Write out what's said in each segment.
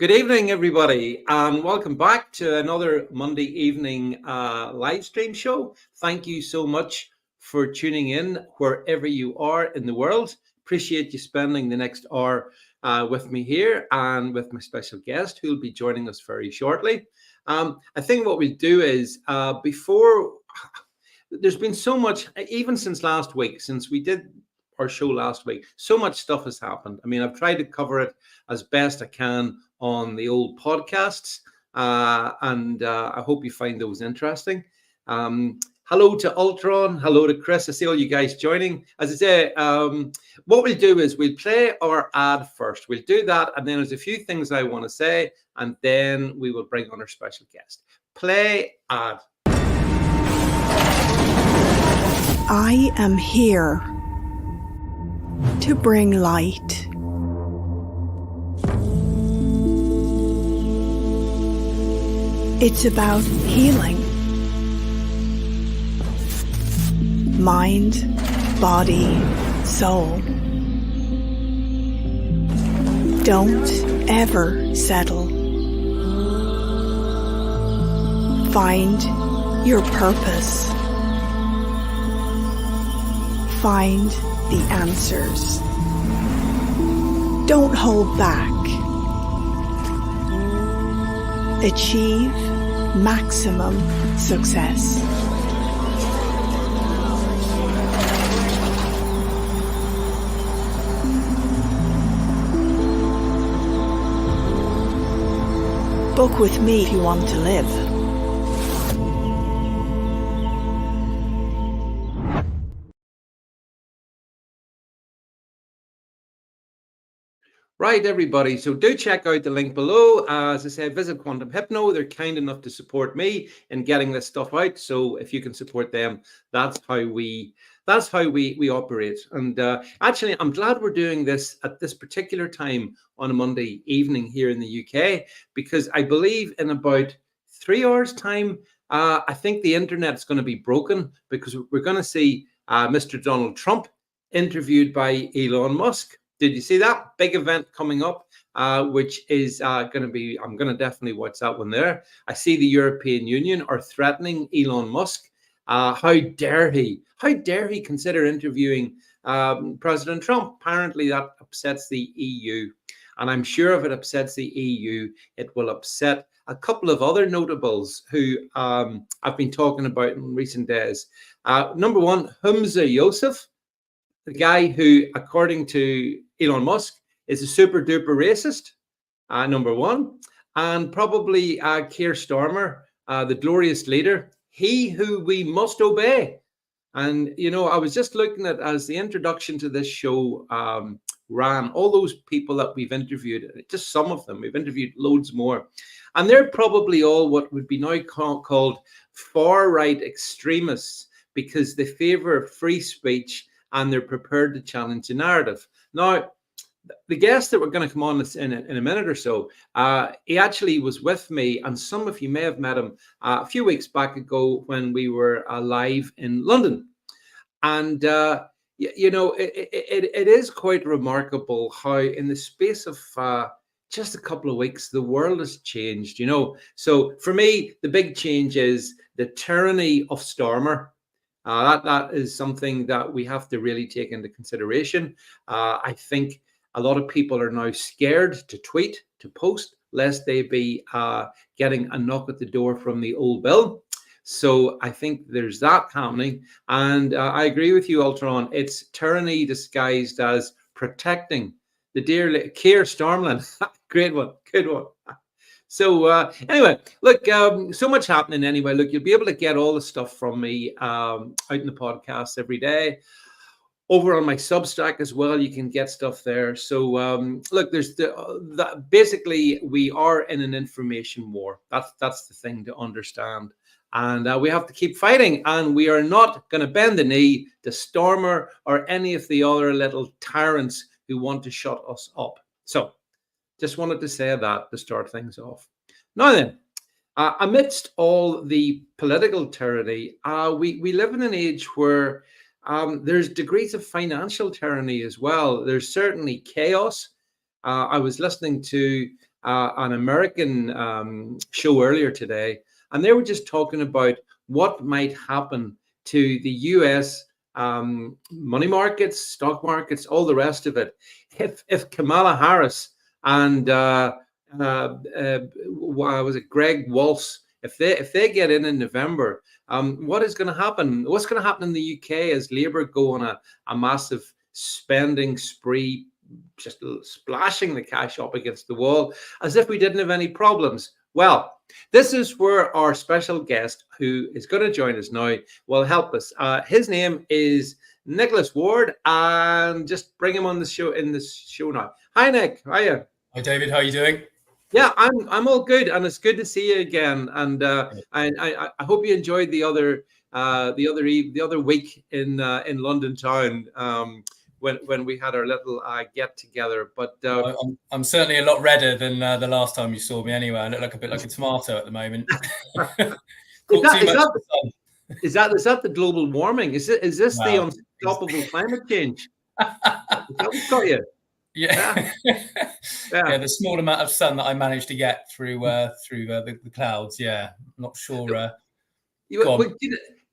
Good evening, everybody, and welcome back to another Monday evening live stream show. Thank you so much for tuning in wherever you are in the world. Appreciate you spending the next hour with me here and with my special guest who will be joining us very shortly. I think what we'll do is before there's been so much, even since last week, since we did our show last week, so much stuff has happened. I mean, I've tried to cover it as best I can on the old podcasts, and I hope you find those interesting. Hello to Ultron, hello to Chris. I see all you guys joining. As I say, what we'll do is we'll play our ad first. We'll do that, and then there's a few things I want to say, and then we will bring on our special guest. Play ad. I am here to bring light. It's about healing. Mind, body, soul. Don't ever settle. Find your purpose. Find the answers. Don't hold back. Achieve maximum success. Book with me if you want to live. Right, everybody. So do check out the link below. As I said, visit Quantum Hypno. They're kind enough to support me in getting this stuff out. So if you can support them, that's how we operate. And actually, I'm glad we're doing this at this particular time on a Monday evening here in the UK, because I believe in about 3 hours' time, I think the internet's going to be broken, because we're going to see Mr. Donald Trump interviewed by Elon Musk. Did you see that big event coming up, which is going to be, I'm going to definitely watch that one there. I see the European Union are threatening Elon Musk. How dare he? How dare he consider interviewing President Trump? Apparently that upsets the EU. And I'm sure if it upsets the EU, it will upset a couple of other notables who I've been talking about in recent days. Number one, Humza Yousaf, the guy who, according to Elon Musk, is a super duper racist, number one. And probably Keir Starmer, the glorious leader, he who we must obey. And, you know, I was just looking at, as the introduction to this show ran, all those people that we've interviewed, just some of them, we've interviewed loads more. And they're probably all what would be now called far-right extremists, because they favor free speech and they're prepared to challenge the narrative. Now, the guest that we're going to come on in a minute or so, he actually was with me, and some of you may have met him a few weeks back ago when we were live in London. And, you know, it is quite remarkable how in the space of just a couple of weeks, the world has changed, you know. So for me, the big change is the tyranny of Starmer. That is something that we have to really take into consideration. I think a lot of people are now scared to tweet, to post, lest they be getting a knock at the door from the old Bill. So I think there's that happening. And I agree with you, Ultron. It's tyranny disguised as protecting the dear Keir Starmer. Great one. Good one. So anyway, look, so much happening anyway. Look, you'll be able to get all the stuff from me out in the podcast every day. Over on my Substack as well, you can get stuff there. So look, there's basically we are in an information war. That's the thing to understand. And we have to keep fighting. And we are not going to bend the knee to Stormer or any of the other little tyrants who want to shut us up. So just wanted to say that to start things off. Now then, amidst all the political tyranny, we live in an age where there's degrees of financial tyranny as well. There's certainly chaos. I was listening to an American show earlier today, and they were just talking about what might happen to the US money markets, stock markets, all the rest of it, if Kamala Harris and was it Greg Walsh, if they get in November, what is going to happen? What's going to happen in the UK as Labour go on a massive spending spree, just splashing the cash up against the wall as if we didn't have any problems? Well, this is where our special guest, who is going to join us now, will help us. His name is Nicholas Ward, and just bring him on the show now. Hi, Nick. How are you? Hi, David. How are you doing? Yeah, I'm all good, and it's good to see you again. And I hope you enjoyed the other week in London town. When we had our little get together, but I'm certainly a lot redder than the last time you saw me. Anyway, I look like a bit like a tomato at the moment. Is that the global warming? Is this the unstoppable climate change? Is that what's got you? Yeah. The small amount of sun that I managed to get through the clouds. Yeah, I'm not sure.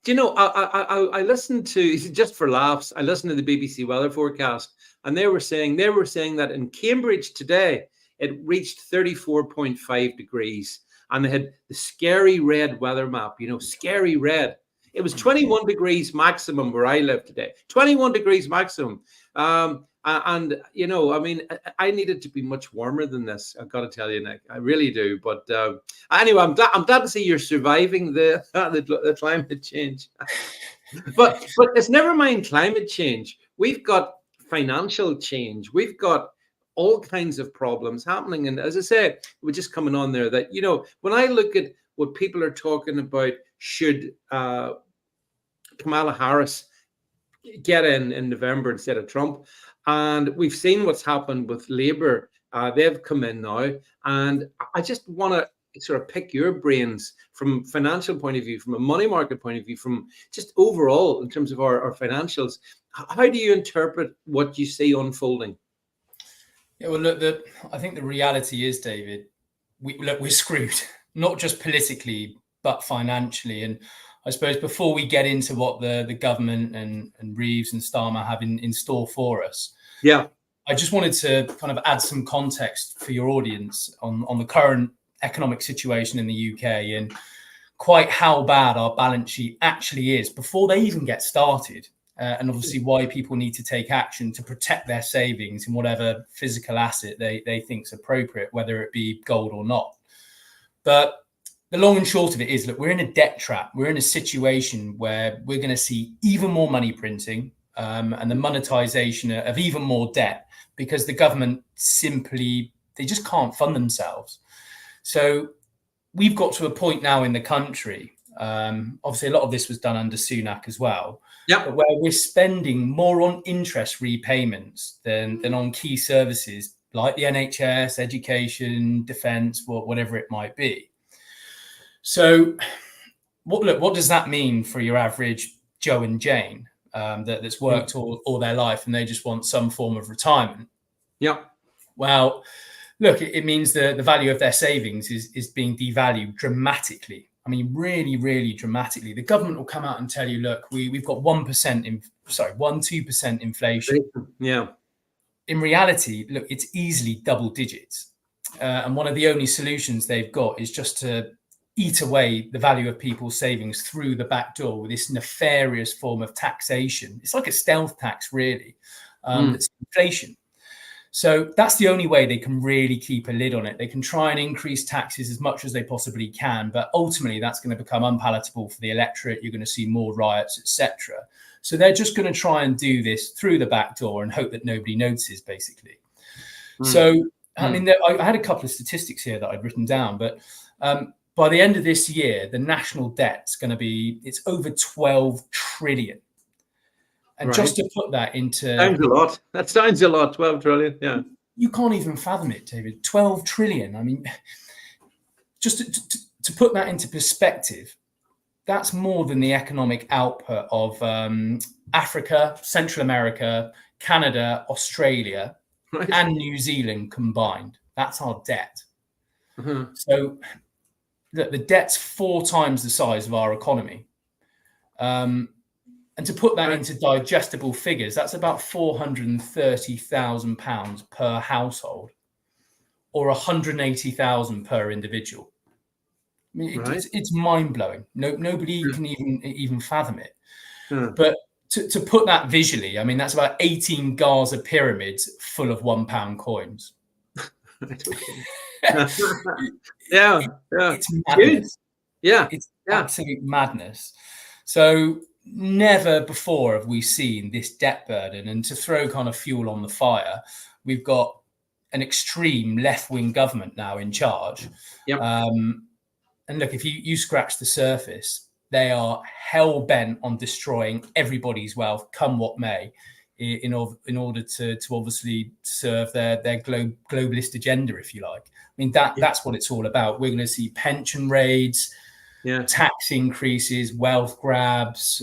Do you know, I listened to, just for laughs, I listened to the BBC weather forecast, and they were saying that in Cambridge today, it reached 34.5 degrees, and they had the scary red weather map, scary red. It was 21 degrees maximum where I live today, 21 degrees maximum. And I mean, I needed to be much warmer than this. I've got to tell you, Nick, I really do. But anyway, I'm glad to see you're surviving the climate change. but it's never mind climate change. We've got financial change. We've got all kinds of problems happening. And as I say, we're just coming on there that when I look at what people are talking about, should Kamala Harris get in November instead of Trump? And we've seen what's happened with Labour. They've come in now. And I just want to sort of pick your brains from a financial point of view, from a money market point of view, from just overall in terms of our financials. How do you interpret what you see unfolding? Yeah, well, look, I think the reality is, David, we're screwed, not just politically, but financially. And I suppose before we get into what the government and Reeves and Starmer have in store for us, I just wanted to kind of add some context for your audience on the current economic situation in the UK and quite how bad our balance sheet actually is before they even get started, and obviously why people need to take action to protect their savings in whatever physical asset they think is appropriate, whether it be gold or not. But the long and short of it is, look, we're in a debt trap. We're in a situation where we're going to see even more money printing and the monetization of even more debt because the government they just can't fund themselves. So we've got to a point now in the country, obviously a lot of this was done under Sunak as well, but where we're spending more on interest repayments than on key services like the NHS, education, defence, whatever it might be. So what does that mean for your average Joe and Jane that's worked all their life and they just want some form of retirement? Yeah. Well, look, it means the value of their savings is being devalued dramatically. I mean, really, really dramatically. The government will come out and tell you, look, we've got 2% inflation. Yeah. In reality, look, it's easily double digits. And one of the only solutions they've got is just to eat away the value of people's savings through the back door with this nefarious form of taxation. It's like a stealth tax, really. It's inflation. So that's the only way they can really keep a lid on it. They can try and increase taxes as much as they possibly can, but ultimately that's going to become unpalatable for the electorate. You're going to see more riots, etc. So they're just going to try and do this through the back door and hope that nobody notices, basically. So, I mean, I had a couple of statistics here that I'd written down, but by the end of this year, the national debt's going to be, it's over 12 trillion. And just to put that into... Sounds a lot. That sounds a lot, 12 trillion, yeah. You can't even fathom it, David. 12 trillion. I mean, just to put that into perspective, that's more than the economic output of Africa, Central America, Canada, Australia, and New Zealand combined. That's our debt. So the debt's 4 times the size of our economy. And to put that into digestible figures, that's about £430,000 per household, or 180,000 per individual. I mean, it's mind-blowing. Nobody can even fathom it. But to put that visually, I mean, that's about 18 Gaza pyramids full of £1 coins. Yeah. It's madness. Yeah. It's absolute madness. So never before have we seen this debt burden. And to throw kind of fuel on the fire, we've got an extreme left-wing government now in charge. Yep. And look, if you scratch the surface, they are hell-bent on destroying everybody's wealth, come what may, in order to obviously serve their globalist agenda, if you like. I mean, that's what it's all about. We're going to see pension raids, tax increases, wealth grabs,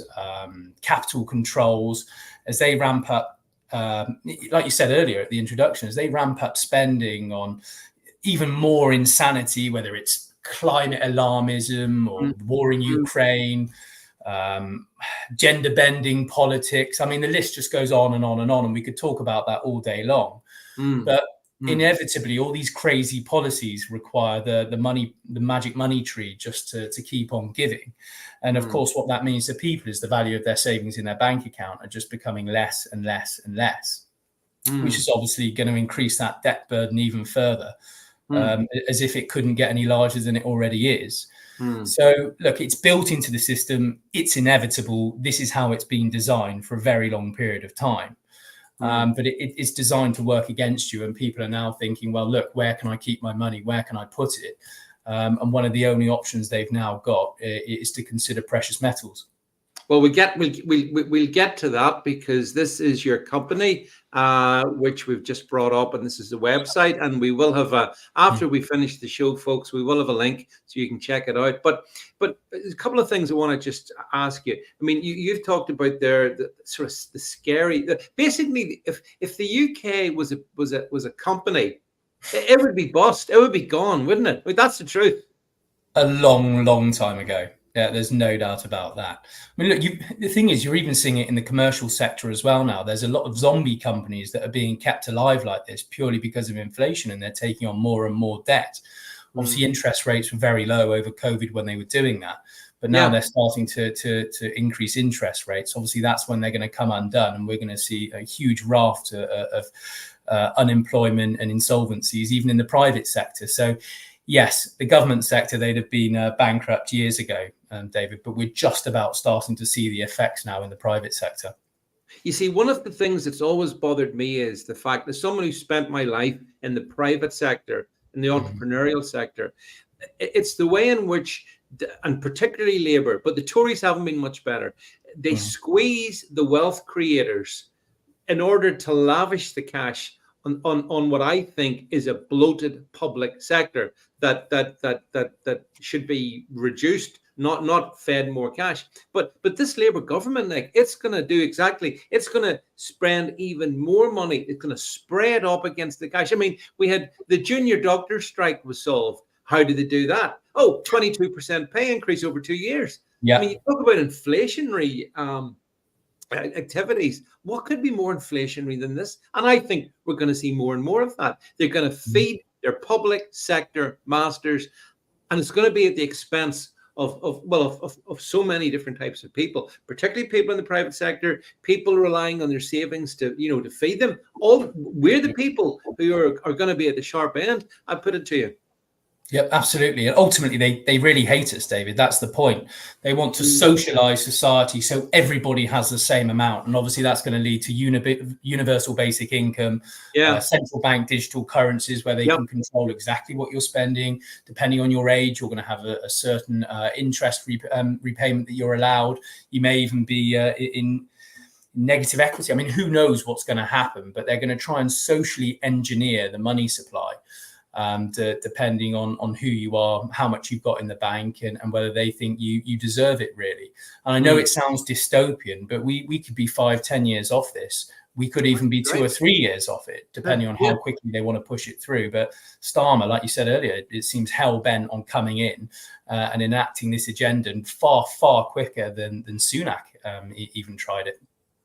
capital controls as they ramp up. Like you said earlier at the introduction, as they ramp up spending on even more insanity, whether it's climate alarmism or war in Ukraine, gender bending politics. I mean, the list just goes on and on and on, and we could talk about that all day long. But inevitably, all these crazy policies require the money, the magic money tree, just to keep on giving. And of course, what that means to people is the value of their savings in their bank account are just becoming less and less and less, which is obviously going to increase that debt burden even further, as if it couldn't get any larger than it already is. So look, it's built into the system. It's inevitable. This is how it's been designed for a very long period of time. But it's designed to work against you. And people are now thinking, well, look, where can I keep my money? Where can I put it? And one of the only options they've now got is to consider precious metals. Well, we'll get to that, because this is your company, which we've just brought up, and this is the website, and we will have after we finish the show, folks, we will have a link so you can check it out. But a couple of things I want to just ask you. I mean, you've talked about the sort of the scary. Basically, if the UK was a company, it would be bust. It would be gone, wouldn't it? I mean, that's the truth. A long time ago. Yeah, there's no doubt about that. I mean, look, the thing is, you're even seeing it in the commercial sector as well now. There's a lot of zombie companies that are being kept alive like this purely because of inflation, and they're taking on more and more debt. Obviously, interest rates were very low over COVID when they were doing that. But now they're starting to increase interest rates. Obviously, that's when they're going to come undone, and we're going to see a huge raft of unemployment and insolvencies, even in the private sector. So, yes, the government sector, they'd have been bankrupt years ago, David, but we're just about starting to see the effects now in the private sector. You see, one of the things that's always bothered me is the fact that someone who spent my life in the private sector, in the entrepreneurial sector, it's the way in which, and particularly Labour, but the Tories haven't been much better. They squeeze the wealth creators in order to lavish the cash on what I think is a bloated public sector that should be reduced, not fed more cash. But this Labour government, like, it's going to do exactly. It's going to spend even more money. It's going to spread up against the cash. I mean, we had the junior doctor strike was solved. How did they do that? 22% pay increase over 2 years. Yeah. I mean, you talk about inflationary activities. What could be more inflationary than this? And I think we're going to see more and more of that. They're going to feed their public sector masters, and it's going to be at the expense of so many different types of people, particularly people in the private sector, people relying on their savings to feed them. We're the people who are going to be at the sharp end. I put it to you. Yep, absolutely. And ultimately, they really hate us, David. That's the point. They want to socialize society so everybody has the same amount. And obviously, that's going to lead to universal basic income, central bank digital currencies where they can control exactly what you're spending. Depending on your age, you're going to have a certain interest repayment that you're allowed. You may even be in negative equity. I mean, who knows what's going to happen? But they're going to try and socially engineer the money supply. Depending on who you are, how much you've got in the bank, and whether they think you deserve it, really. And I know it sounds dystopian, but we could be 5-10 years off this We could even be 2 or 3 years off it, depending on how quickly they want to push it through. But Starmer, like you said earlier, it seems hell-bent on coming in and enacting this agenda, and far, far quicker than Sunak even tried it.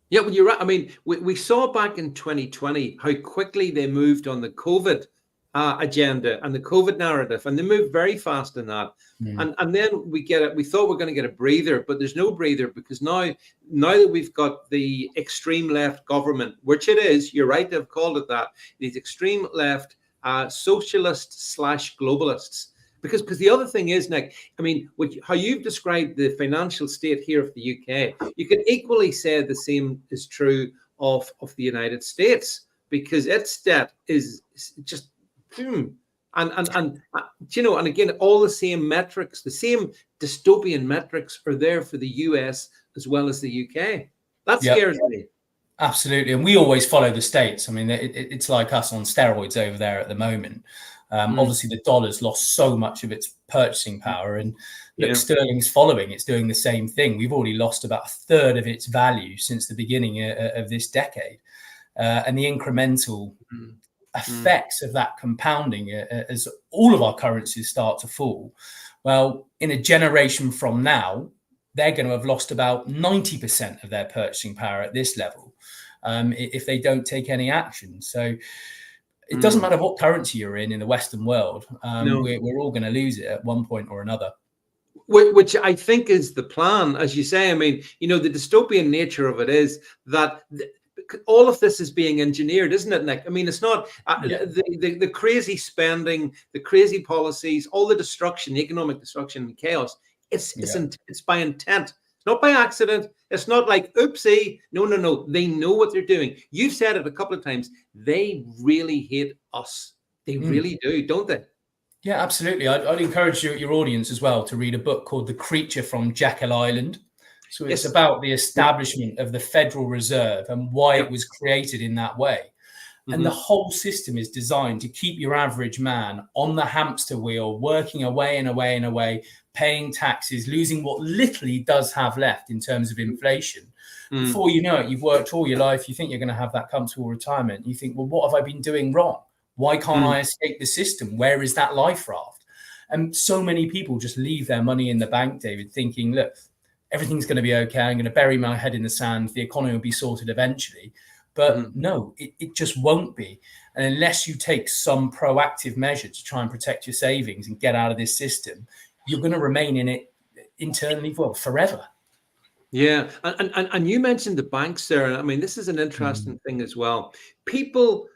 Yeah, well, you're right. I mean, we saw back in 2020 how quickly they moved on the COVID agenda and the COVID narrative, and they moved very fast in that. And then we thought we're going to get a breather, but there's no breather, because now that we've got the extreme left government, which it is, you're right, they've called it that, these extreme left socialists / globalists. Because the other thing is, Nick, I mean, how you've described the financial state here of the UK, you can equally say the same is true of the United States, because its debt is just and you know, and again, all the same metrics, the same dystopian metrics are there for the US as well as the UK. That scares me. Absolutely, and we always follow the States. I mean, it's like us on steroids over there at the moment. Obviously, the dollar's lost so much of its purchasing power, and look, sterling's following. It's doing the same thing. We've already lost about a third of its value since the beginning of this decade, and the incremental effects of that compounding as all of our currencies start to fall. Well, in a generation from now, they're going to have lost about 90% of their purchasing power at this level if they don't take any action. So it doesn't matter what currency you're in the Western world. We're all going to lose it at one point or another. Which I think is the plan, as you say. I mean, you know, the dystopian nature of it is that all of this is being engineered, isn't it, Nick? I mean, it's not the crazy spending, the crazy policies, all the destruction, the economic destruction and chaos. It's by intent. It's not by accident. It's not like, oopsie. No. They know what they're doing. You've said it a couple of times. They really hate us. They really do, don't they? Yeah, absolutely. I'd encourage your audience as well to read a book called The Creature from Jekyll Island. So it's about the establishment of the Federal Reserve and why it was created in that way. And the whole system is designed to keep your average man on the hamster wheel, working away and away and away, paying taxes, losing what little he does have left in terms of inflation. Before you know it, you've worked all your life. You think you're going to have that comfortable retirement. You think, well, what have I been doing wrong? Why can't I escape the system? Where is that life raft? And so many people just leave their money in the bank, David, thinking, look, everything's going to be okay. I'm going to bury my head in the sand. The economy will be sorted eventually. But no, it just won't be. And unless you take some proactive measure to try and protect your savings and get out of this system, you're going to remain in it internally, well, forever. Yeah. And you mentioned the banks there. I mean, this is an interesting thing as well. People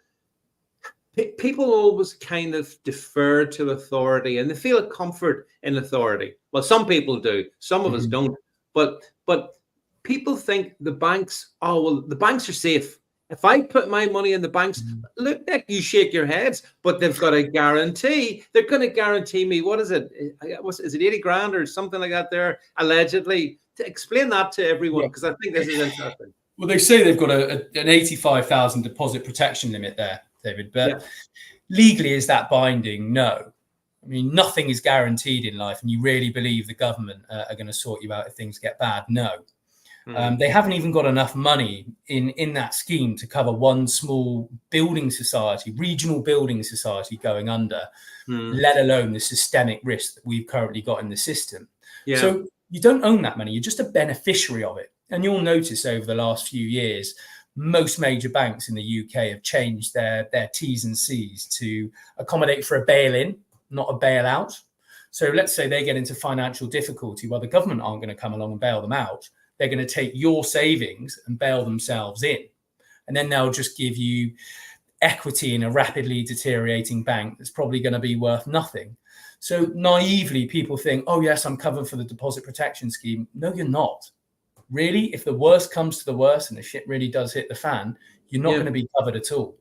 always kind of defer to authority, and they feel a comfort in authority. Well, some people do. Some of us don't. But people think the banks, the banks are safe. If I put my money in the banks, look, Nick, you shake your heads, but they've got a guarantee. They're going to guarantee me, what is it? Is it 80 grand or something like that there, allegedly? To explain that to everyone, because I think this is interesting. Well, they say they've got an 85,000 deposit protection limit there, David, but legally, is that binding? No. I mean, nothing is guaranteed in life, and you really believe the government are going to sort you out if things get bad? No. They haven't even got enough money in that scheme to cover one small building society, regional building society going under, let alone the systemic risk that we've currently got in the system. Yeah. So you don't own that money. You're just a beneficiary of it. And you'll notice over the last few years, most major banks in the UK have changed their T's and C's to accommodate for a bail-in, not a bailout. So let's say they get into financial difficulty. Well, the government aren't going to come along and bail them out. They're going to take your savings and bail themselves in. And then they'll just give you equity in a rapidly deteriorating bank that's probably going to be worth nothing. So naively, people think, oh, yes, I'm covered for the deposit protection scheme. No, you're not. Really, if the worst comes to the worst and the shit really does hit the fan, you're not going to be covered at all.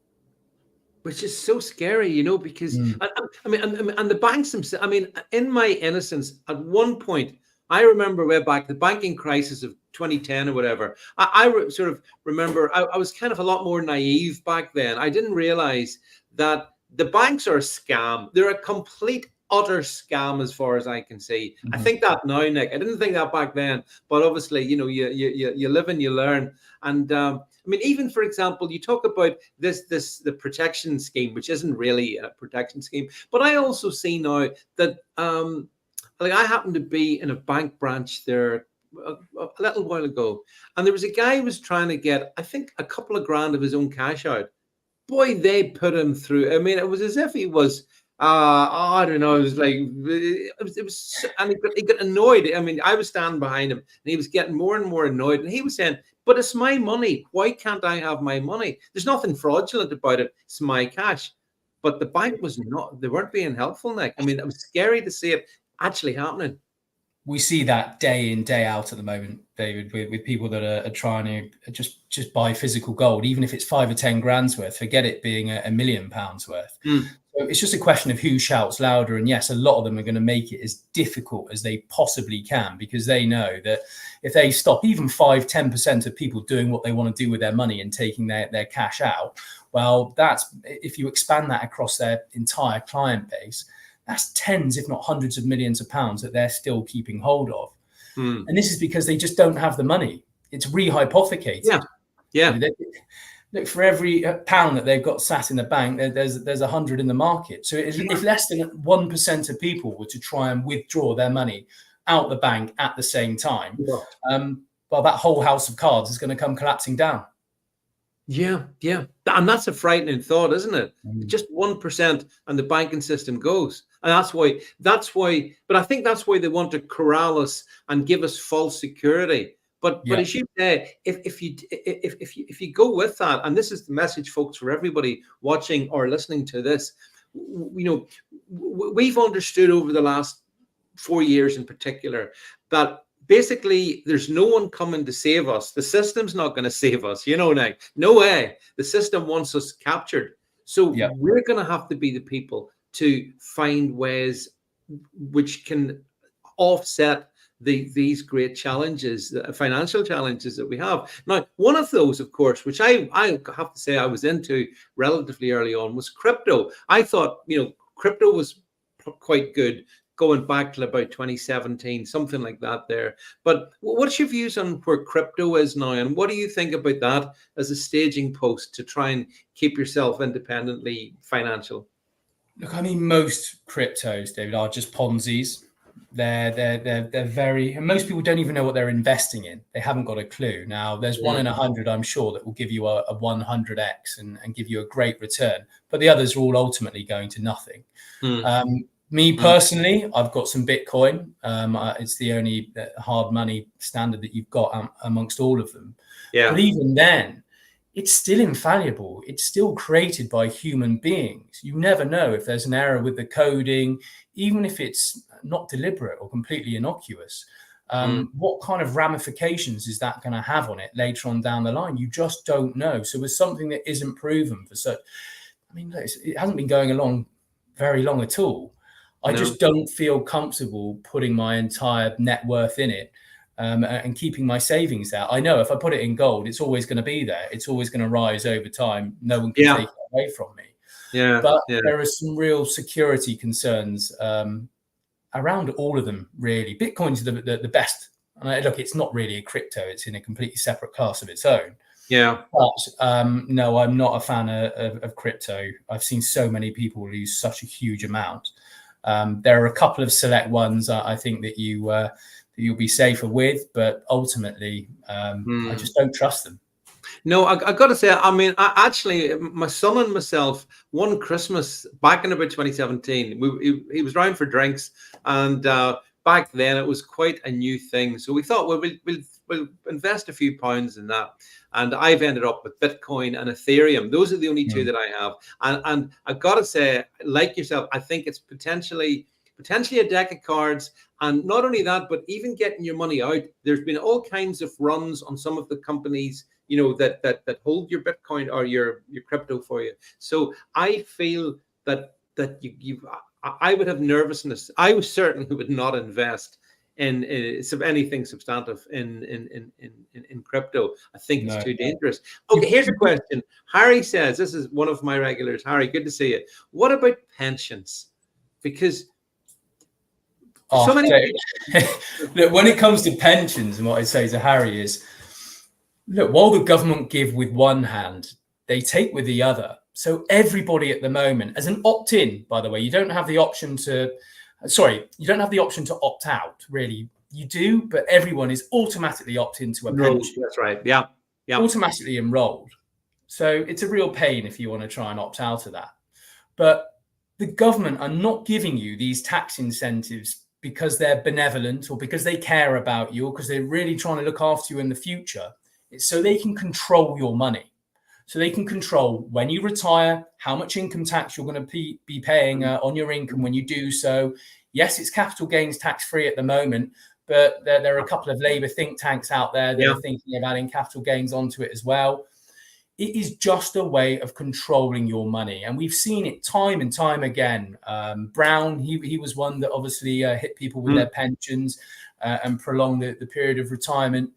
Which is so scary, you know, because I mean, and the banks themselves, I mean, in my innocence, at one point, I remember way back, the banking crisis of 2010 or whatever, I sort of remember I was kind of a lot more naive back then. I didn't realize that the banks are a scam. They're a complete utter scam as far as I can see. I Mhm. think that now, Nick. I didn't think that back then, but obviously, you live and you learn. And I mean, even for example, you talk about the protection scheme, which isn't really a protection scheme, but I also see now that like I happened to be in a bank branch there a little while ago, and there was a guy who was trying to get, I think, a couple of grand of his own cash out. Boy, they put him through. I mean, it was as if he was, I don't know, it was like, and he got annoyed. I mean, I was standing behind him and he was getting more and more annoyed. And he was saying, but it's my money. Why can't I have my money? There's nothing fraudulent about it. It's my cash. But the bank was not, they weren't being helpful, Nick. I mean, it was scary to see it actually happening. We see that day in, day out at the moment, David, with people that are trying to just buy physical gold, even if it's 5 or 10 grand's worth. Forget it being £1 million worth. So it's just a question of who shouts louder. And yes, a lot of them are going to make it as difficult as they possibly can, because they know that if they stop even 5-10% of people doing what they want to do with their money and taking their cash out, well, that's, if you expand that across their entire client base, that's tens, if not hundreds of millions of pounds that they're still keeping hold of. And this is because they just don't have the money. It's rehypothecated. Yeah. Look, for every pound that they've got sat in the bank, there's 100 in the market. So if less than 1% of people were to try and withdraw their money out the bank at the same time, well, that whole house of cards is going to come collapsing down. Yeah. And that's a frightening thought, isn't it? Just 1% and the banking system goes. And that's why, but I think that's why they want to corral us and give us false security. But as you say, if you go with that, and this is the message, folks, for everybody watching or listening to this, we've understood over the last 4 years in particular that basically there's no one coming to save us. The system's not going to save us, Nick. No way. The system wants us captured. So we're going to have to be the people to find ways which can offset these great challenges, the financial challenges that we have. Now, one of those, of course, which I have to say I was into relatively early on, was crypto. I thought, crypto was quite good going back to about 2017, something like that there. But what's your views on where crypto is now? And what do you think about that as a staging post to try and keep yourself independently financial? Look, I mean, most cryptos, David, are just Ponzi's. They're very, and most people don't even know what they're investing in. They haven't got a clue. Now, there's 1 in 100, I'm sure, that will give you a 100x and give you a great return. But the others are all ultimately going to nothing. Me personally, I've got some Bitcoin. It's the only hard money standard that you've got amongst all of them. But even then, it's still infallible. It's still created by human beings. You never know if there's an error with the coding, even if it's not deliberate or completely innocuous. What kind of ramifications is that going to have on it later on down the line? You just don't know. So with something that isn't proven for such, I mean, it hasn't been going along very long at all. I just don't feel comfortable putting my entire net worth in it and keeping my savings there. I know if I put it in gold, it's always going to be there. It's always going to rise over time. No one can take it away from me. But there are some real security concerns around all of them, really. Bitcoin's the best. And look, it's not really a crypto. It's in a completely separate class of its own. But no, I'm not a fan of crypto. I've seen so many people lose such a huge amount. There are a couple of select ones I think that you'll be safer with, but ultimately, I just don't trust them. No, I got to say, I mean, actually, my son and myself, one Christmas back in about 2017, he was round for drinks, and back then it was quite a new thing. So we thought, well, we'll invest a few pounds in that. And I've ended up with Bitcoin and Ethereum. Those are the only two that I have. And I've got to say, like yourself, I think it's potentially a deck of cards. And not only that, but even getting your money out. There's been all kinds of runs on some of the companies, that hold your Bitcoin or your crypto for you. So I feel that I would have nervousness. I certainly would not invest in anything substantive in crypto. I think it's too dangerous. Okay, here's a question. Harry says, this is one of my regulars. Harry, good to see you. What about pensions? Because Oh, So many. look, when it comes to pensions, and what I'd say to Harry is, look, while the government give with one hand, they take with the other. So everybody at the moment, as an opt-in, by the way, you don't have the option to opt out, really. You do, but everyone is automatically opt-in to a pension. That's right. Yeah. Yeah. Automatically enrolled. So it's a real pain if you want to try and opt out of that. But the government are not giving you these tax incentives because they're benevolent or because they care about you or because they're really trying to look after you in the future. It's so they can control your money. So they can control when you retire, how much income tax you're going to be paying on your income when you do so. Yes, it's capital gains tax free at the moment, but there are a couple of Labour think tanks out there that are thinking of adding capital gains onto it as well. It is just a way of controlling your money. And we've seen it time and time again. Brown, he was one that obviously hit people with their pensions and prolonged the period of retirement.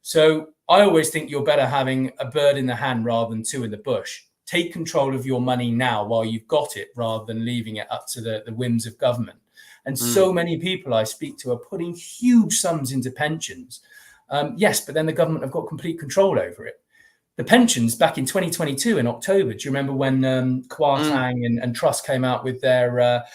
So I always think you're better having a bird in the hand rather than two in the bush. Take control of your money now while you've got it, rather than leaving it up to the whims of government. And so many people I speak to are putting huge sums into pensions. Yes, but then the government have got complete control over it. The pensions back in 2022 in October, do you remember when Kwarteng and Truss came out with their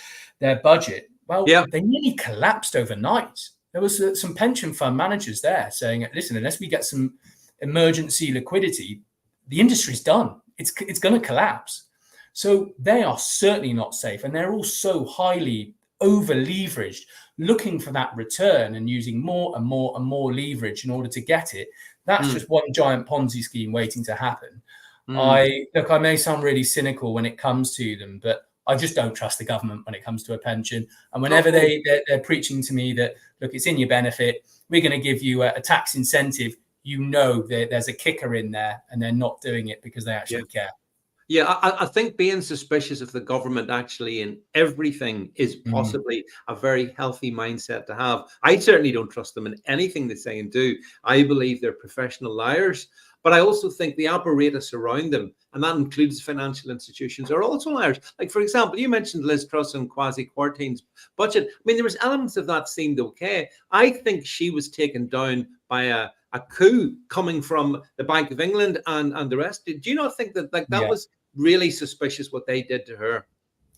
budget? Well, they nearly collapsed overnight. There was some pension fund managers there saying, listen, unless we get some emergency liquidity, the industry's done. It's going to collapse. So they are certainly not safe. And they're all so highly over leveraged, looking for that return and using more and more and more leverage in order to get it. That's just one giant Ponzi scheme waiting to happen. I may sound really cynical when it comes to them, but I just don't trust the government when it comes to a pension. And whenever they're preaching to me that, look, it's in your benefit, we're going to give you a tax incentive, there's a kicker in there, and they're not doing it because they actually care. Yeah, I think being suspicious of the government actually in everything is possibly a very healthy mindset to have. I certainly don't trust them in anything they say and do. I believe they're professional liars, but I also think the apparatus around them, and that includes financial institutions, are also liars. Like, for example, you mentioned Liz Truss and Kwasi Kwarteng's budget. I mean, there was elements of that seemed okay. I think she was taken down by a coup coming from the Bank of England and the rest. Do you not think that that was really suspicious what they did to her?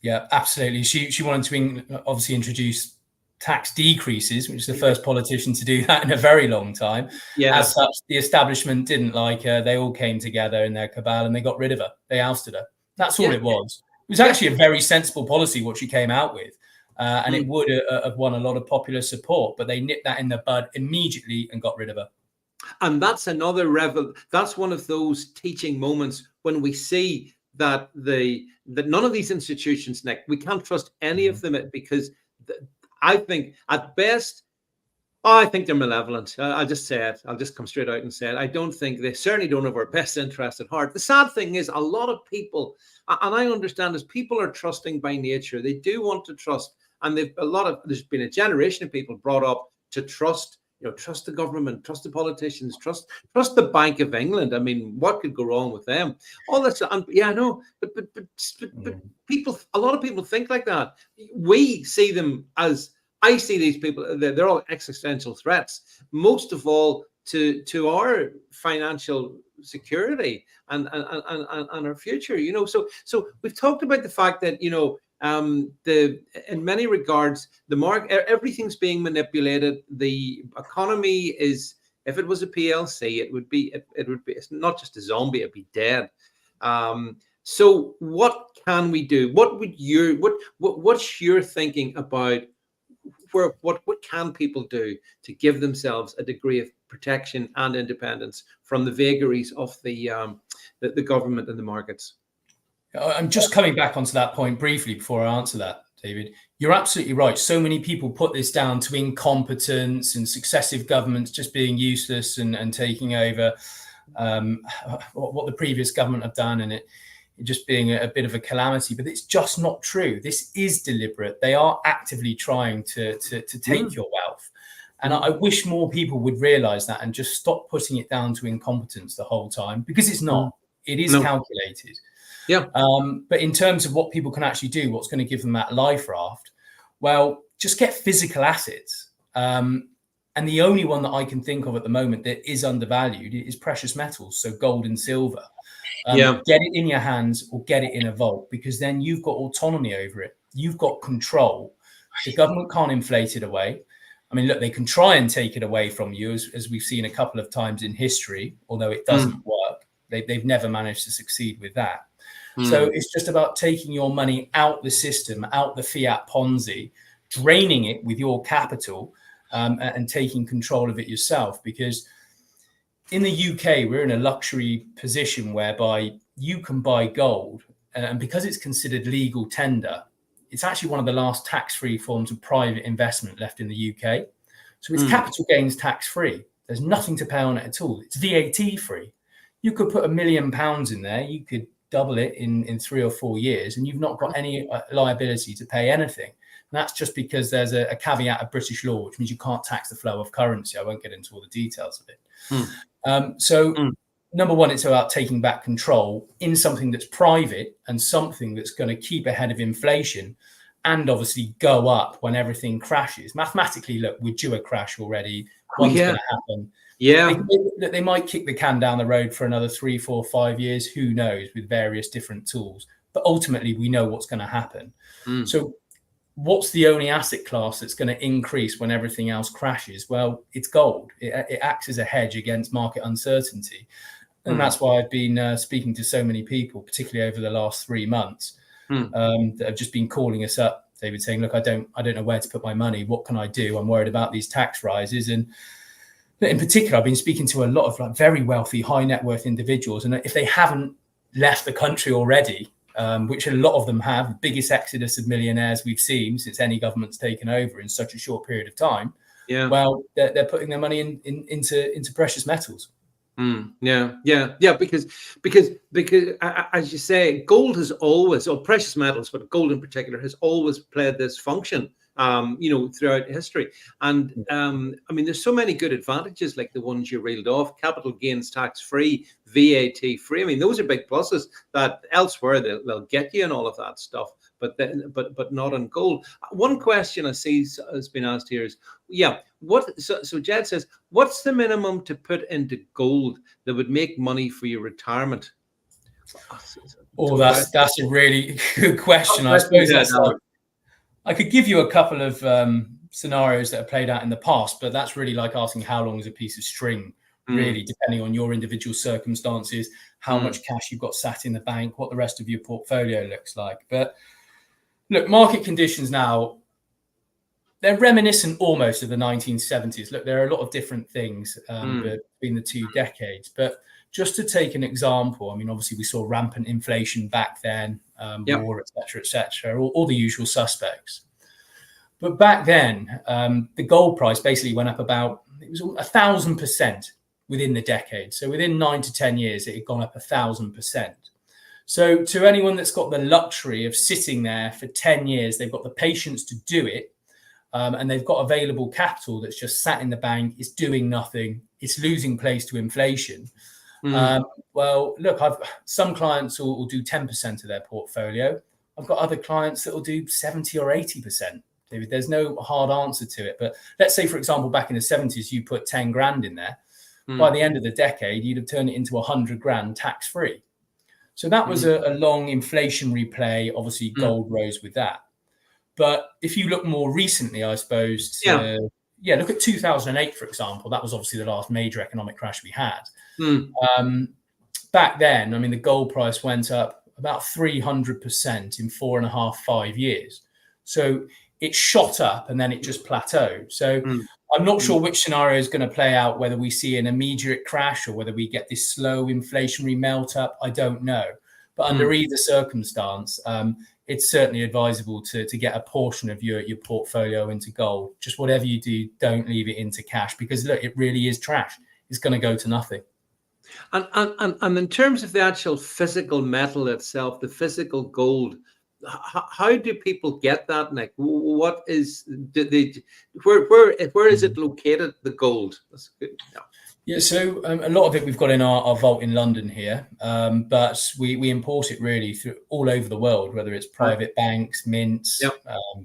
Yeah, absolutely. She wanted to obviously introduce tax decreases, which is the first politician to do that in a very long time. Yeah. As such, the establishment didn't like her. They all came together in their cabal and they got rid of her. They ousted her. That's all it was. It was actually a very sensible policy what she came out with. And it would have won a lot of popular support, but they nipped that in the bud immediately and got rid of her. And that's that's one of those teaching moments when we see that none of these institutions, Nick, we can't trust any of them because I think at best, I think they're malevolent. I'll just say it. I'll just come straight out and say it. I don't think they certainly don't have our best interest at heart. The sad thing is a lot of people, and I understand this, people are trusting by nature. They do want to trust. And there's been a generation of people brought up to trust, trust the government, trust the politicians, trust the Bank of England. I mean, what could go wrong with them? All this, but people, a lot of people think like that. We see them as, I see these people, they're all existential threats, most of all to our financial security and our future. So we've talked about the fact that in many regards, the market, everything's being manipulated. The economy is, if it was a PLC, it would be, it's not just a zombie, it'd be dead. So what can we do? What's your thinking about what can people do to give themselves a degree of protection and independence from the vagaries of the government and the markets? I'm just coming back onto that point briefly before I answer that, David. You're absolutely right. So many people put this down to incompetence and successive governments just being useless and taking over what the previous government have done, and it just being a bit of a calamity. But it's just not true. This is deliberate. They are actively trying to take your wealth. And I wish more people would realize that and just stop putting it down to incompetence the whole time, because it's not. It is calculated. Yeah. But in terms of what people can actually do, what's going to give them that life raft? Well, just get physical assets. And the only one that I can think of at the moment that is undervalued is precious metals, so gold and silver. Get it in your hands or get it in a vault, because then you've got autonomy over it. You've got control. The government can't inflate it away. I mean, look, they can try and take it away from you, as we've seen a couple of times in history, although it doesn't work. They've never managed to succeed with that. So it's just about taking your money out the system, out the fiat Ponzi, draining it with your capital, and taking control of it yourself. Because in the UK, we're in a luxury position whereby you can buy gold, and because it's considered legal tender, it's actually one of the last tax-free forms of private investment left in the UK. So it's capital gains tax-free. There's nothing to pay on it at all. It's VAT-free. You could put £1 million in there. You could double it in 3 or 4 years, and you've not got any liability to pay anything. And that's just because there's a caveat of British law, which means you can't tax the flow of currency. I won't get into all the details of it. Number one, it's about taking back control in something that's private and something that's going to keep ahead of inflation and obviously go up when everything crashes. Mathematically, look, we're due a crash already. One's going to happen. They might kick the can down the road for another 3, 4, 5 years. Who knows, with various different tools. But ultimately, we know what's going to happen. So what's the only asset class that's going to increase when everything else crashes? Well, it's gold. It acts as a hedge against market uncertainty. And that's why I've been speaking to so many people, particularly over the last 3 months, that have just been calling us up, David, saying, look, I don't know where to put my money. What can I do? I'm worried about these tax rises. And in particular, I've been speaking to a lot of very wealthy, high net worth individuals. And if they haven't left the country already, which a lot of them have, the biggest exodus of millionaires we've seen since any government's taken over in such a short period of time, well, they're putting their money into precious metals. Because as you say, gold has always, or precious metals, but gold in particular, has always played this function, throughout history. And I mean, there's so many good advantages, like the ones you reeled off: capital gains tax-free, VAT-free. I mean, those are big pluses that elsewhere they'll get you and all of that stuff, but not on gold. One question I see has been asked here is, so Jed says, what's the minimum to put into gold that would make money for your retirement? Oh, that's a really good question. I suppose I could give you a couple of scenarios that have played out in the past, but that's really like asking how long is a piece of string, really, depending on your individual circumstances, how much cash you've got sat in the bank, what the rest of your portfolio looks like. But look, market conditions now, they're reminiscent almost of the 1970s. Look, there are a lot of different things between the 2 decades. But just to take an example, I mean, obviously we saw rampant inflation back then, war, et cetera, all the usual suspects. But back then, the gold price basically went up it was 1,000% within the decade. So within 9 to 10 years, it had gone up 1,000%. So to anyone that's got the luxury of sitting there for 10 years, they've got the patience to do it. And they've got available capital that's just sat in the bank. It's doing nothing. It's losing place to inflation. Well, look, some clients will do 10% of their portfolio. I've got other clients that will do 70 or 80%. David, there's no hard answer to it. But let's say, for example, back in the 70s, you put 10 grand in there. By the end of the decade, you'd have turned it into 100 grand tax-free. So that was a long inflationary play. Obviously, gold rose with that. But if you look more recently, I suppose, look at 2008, for example. That was obviously the last major economic crash we had. Back then, I mean, the gold price went up about 300% in 4.5, 5 years. So it shot up and then it just plateaued. So I'm not sure which scenario is going to play out, whether we see an immediate crash or whether we get this slow inflationary melt up. I don't know. But under either circumstance, it's certainly advisable to get a portion of your portfolio into gold. Just whatever you do, don't leave it into cash, because look, it really is trash. It's going to go to nothing. And in terms of the actual physical metal itself, the physical gold, how do people get that, Nick? What is where is it located? The gold. That's good. Yeah, so a lot of it we've got in our vault in London here, but we import it really through all over the world, whether it's private banks, mints,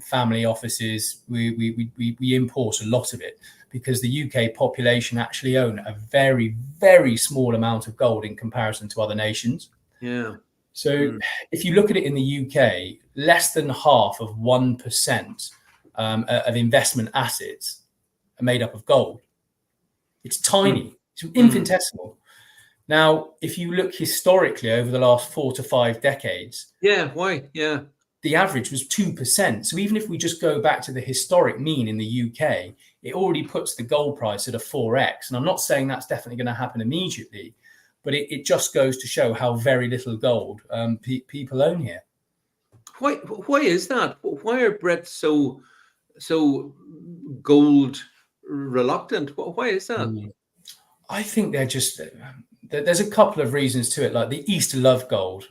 family offices. We import a lot of it because the UK population actually own a very, very small amount of gold in comparison to other nations. Yeah. So if you look at it in the UK, less than half of 1% of investment assets are made up of gold. It's tiny. It's infinitesimal. Now, if you look historically over the last 4 to 5 decades, the average was 2%. So even if we just go back to the historic mean in the UK, it already puts the gold price at a 4x. And I'm not saying that's definitely going to happen immediately, but it just goes to show how very little gold people own here. Why is that? Why are Brits so gold reluctant? Why is that? I think they're just there's a couple of reasons to it. Like the East love gold.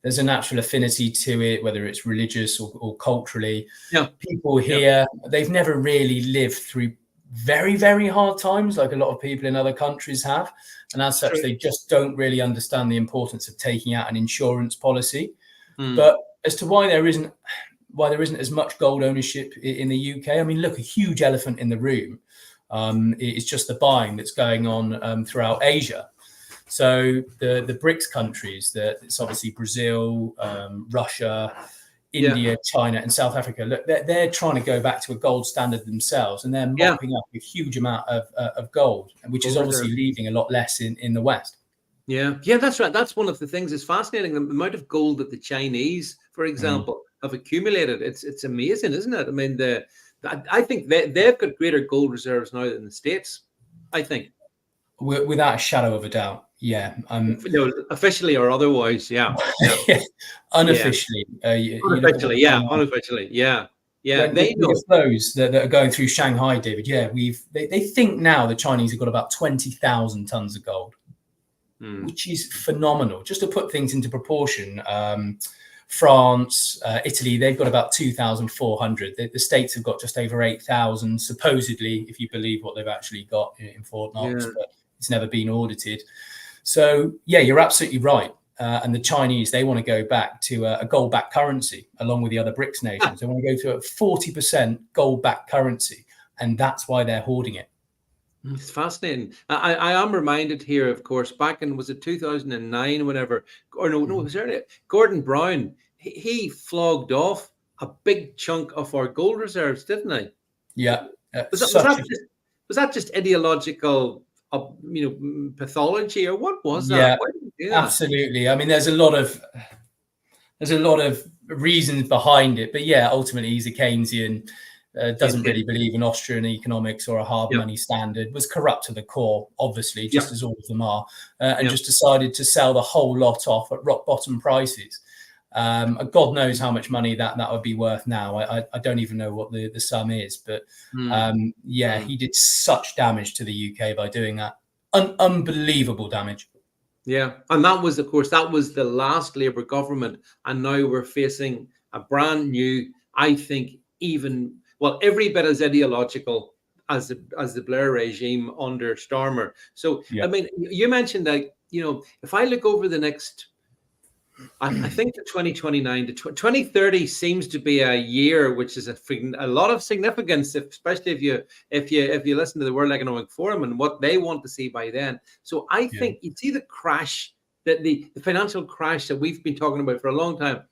There's a natural affinity to it, whether it's religious or culturally. People here, they've never really lived through very, very hard times like a lot of people in other countries have, and as such they just don't really understand the importance of taking out an insurance policy. But as to why there isn't as much gold ownership in the UK, I mean, look, a huge elephant in the room is just the buying that's going on throughout Asia. So the BRICS countries, it's obviously Brazil, Russia, India, China, and South Africa. Look, they're trying to go back to a gold standard themselves, and they're mopping up a huge amount of gold, which is obviously leaving a lot less in the West. Yeah, that's right. That's one of the things that's fascinating. The amount of gold that the Chinese, for example, have accumulated. It's amazing, isn't it? I mean, I think they've got greater gold reserves now than the States, I think. Without a shadow of a doubt. Yeah. Officially or otherwise. Yeah. Unofficially. Unofficially. Yeah. They know flows that are going through Shanghai, David. Yeah. They think now the Chinese have got about 20,000 tons of gold, which is phenomenal. Just to put things into proportion, France, Italy, they've got about 2,400. The States have got just over 8,000, supposedly, if you believe what they've actually got in Fort Knox, but it's never been audited. So, yeah, you're absolutely right. And the Chinese, they want to go back to a gold-backed currency, along with the other BRICS nations. They want to go to a 40% gold-backed currency, and that's why they're hoarding it. It's fascinating. I am reminded here, of course, back in, was it 2009, whenever, or no, it was earlier, Gordon Brown, he flogged off a big chunk of our gold reserves, didn't he? Yeah. Was that just ideological, pathology, or what was that? Yeah, why did he do that? Absolutely. I mean, there's a lot of reasons behind it, but yeah, ultimately he's a Keynesian. Doesn't really believe in Austrian economics or a hard money standard, was corrupt to the core, obviously, just as all of them are, and just decided to sell the whole lot off at rock bottom prices. God knows how much money that would be worth now. I don't even know what the sum is, but he did such damage to the UK by doing that. Unbelievable damage. Yeah, and that was, of course, the last Labour government, and now we're facing a brand new, I think, every bit as ideological as the Blair regime under Starmer. So, I mean, you mentioned that, if I look over the next, I think the 2029 to 2030 seems to be a year which is a lot of significance, especially if you listen to the World Economic Forum and what they want to see by then. So I think you'd see the crash, that the financial crash that we've been talking about for a long time.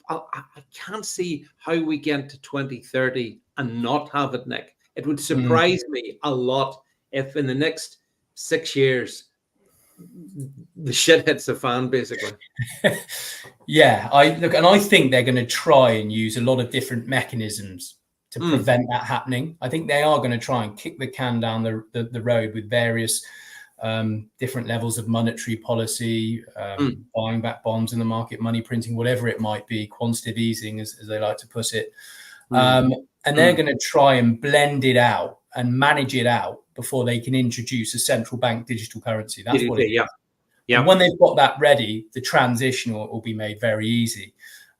I can't see how we get to 2030 and not have it, Nick. It would surprise me a lot if in the next 6 years the shit hits the fan, basically. I think they're going to try and use a lot of different mechanisms to prevent that happening. I think they are going to try and kick the can down the road with various different levels of monetary policy, buying back bonds in the market, money printing, whatever it might be, quantitative easing, as they like to put it. And they're going to try and blend it out and manage it out before they can introduce a central bank digital currency. That's what it is. And when they've got that ready, the transition will be made very easy.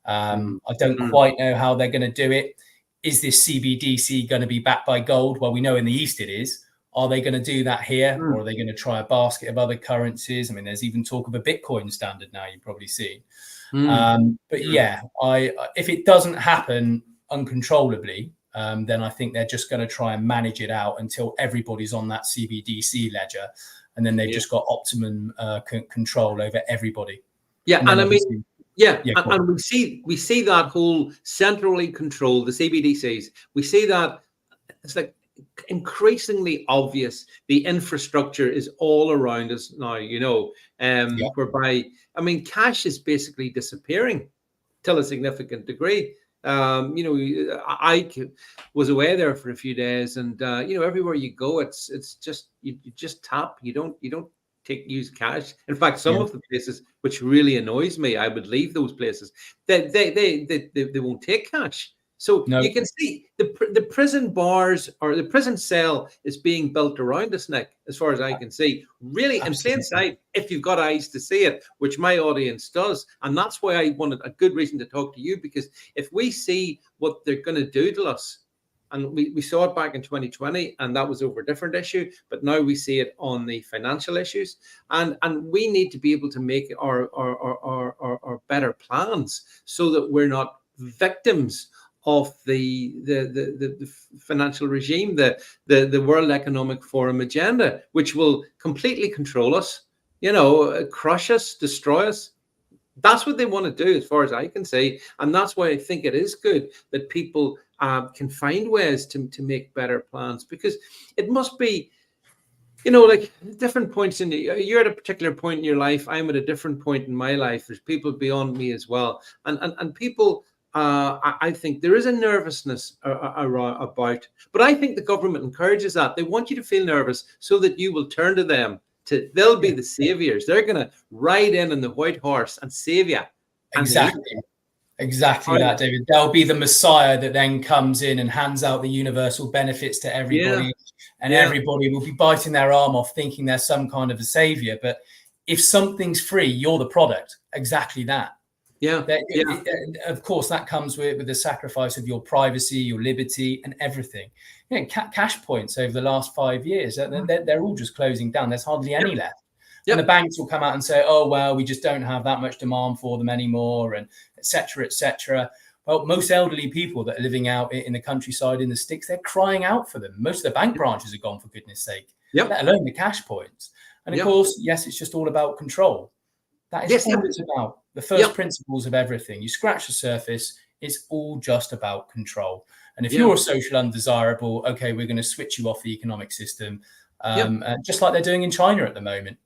I don't quite know how they're going to do it. Is this CBDC going to be backed by gold? Well, we know in the East it is. Are they going to do that here, or are they going to try a basket of other currencies? I mean, there's even talk of a Bitcoin standard now, you've probably seen. But yeah, if it doesn't happen uncontrollably, then I think they're just going to try and manage it out until everybody's on that CBDC ledger, and then they've just got optimum control over everybody. Yeah, and I mean, and we see that whole centrally controlled, the CBDCs. We see that it's like increasingly obvious. The infrastructure is all around us now, whereby, I mean, cash is basically disappearing to a significant degree. I was away there for a few days, and everywhere you go, it's just you just tap. You don't use cash. In fact, some of the places, which really annoys me, I would leave those places. They won't take cash. So you can see the prison bars or the prison cell is being built around us, Nick, as far as I can see. Really, in plain sight, if you've got eyes to see it, which my audience does. And that's why I wanted a good reason to talk to you, because if we see what they're going to do to us, and we saw it back in 2020, and that was over a different issue, but now we see it on the financial issues, and we need to be able to make our better plans so that we're not victims of the financial regime, the World Economic Forum agenda, which will completely control us, crush us, destroy us. That's what they want to do, as far as I can see. And that's why I think it is good that people can find ways to make better plans, because it must be, like different points you're at a particular point in your life. I'm at a different point in my life. There's people beyond me as well. And people, I think there is a nervousness about, but I think the government encourages that. They want you to feel nervous so that you will turn to them. They'll be the saviors. They're going to ride in the white horse and save you. Exactly that, David. They'll be the Messiah that then comes in and hands out the universal benefits to everybody, and everybody will be biting their arm off, thinking they're some kind of a savior. But if something's free, you're the product. Exactly that. Of course, that comes with the sacrifice of your privacy, your liberty, and everything. Cash points over the last 5 years, they're all just closing down. There's hardly any left. And the banks will come out and say, oh, well, we just don't have that much demand for them anymore, and et cetera, et cetera. Well, most elderly people that are living out in the countryside, in the sticks, they're crying out for them. Most of the bank branches are gone, for goodness sake, let alone the cash points. And of course, yes, it's just all about control. That is all it's about. The first principles of everything. You scratch the surface, it's all just about control. And if you're a social undesirable, okay, we're going to switch you off the economic system, just like they're doing in China at the moment.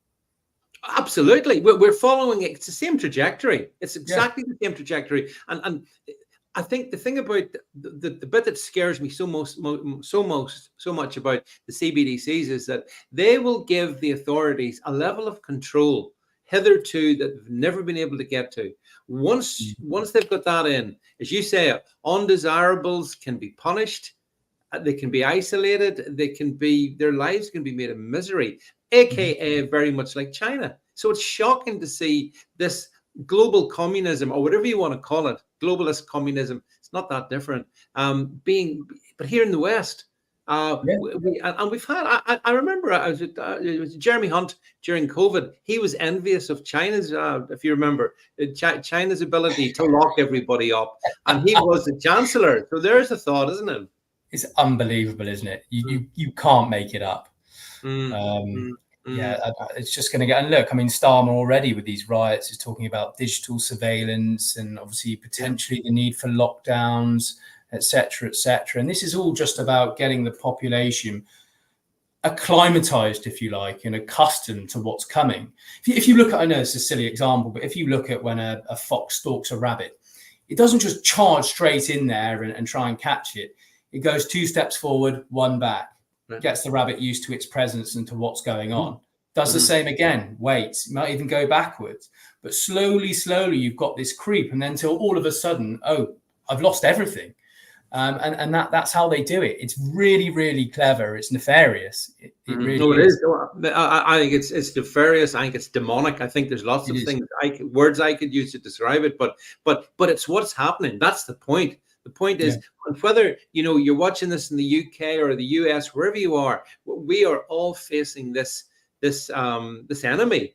Absolutely. We're following it. It's the same trajectory. It's exactly the same trajectory. And I think the thing about the bit that scares me so much about the CBDCs is that they will give the authorities a level of control hitherto that they've never been able to get to. Once they've got that in, as you say, undesirables can be punished, they can be isolated, their lives can be made a misery, aka very much like China. So it's shocking to see this global communism, or whatever you want to call it, globalist communism. It's not that different. But here in the West, we've had. I remember it was Jeremy Hunt during COVID. He was envious of China's, if you remember, China's ability to lock everybody up, and he was the chancellor. So there's a thought, isn't it? It's unbelievable, isn't it? You can't make it up. It's just going to get. And look, I mean, Starmer already with these riots is talking about digital surveillance and obviously potentially the need for lockdowns, et cetera, and this is all just about getting the population acclimatized, if you like, and accustomed to what's coming. If you look at, I know it's a silly example, but if you look at when a fox stalks a rabbit, it doesn't just charge straight in there and try and catch it. It goes 2 steps forward, 1 back, gets the rabbit used to its presence and to what's going on. Does the same again, waits, might even go backwards. But slowly, you've got this creep, and then until all of a sudden, oh, I've lost everything. And that's how they do it. It's really, really clever. It's nefarious. It really No, it is. is. I think it's nefarious. I think it's demonic. I think there's lots of things words I could use to describe it, but it's what's happening. That's the point. The point is, whether you're watching this in the UK or the US, wherever you are, we are all facing this enemy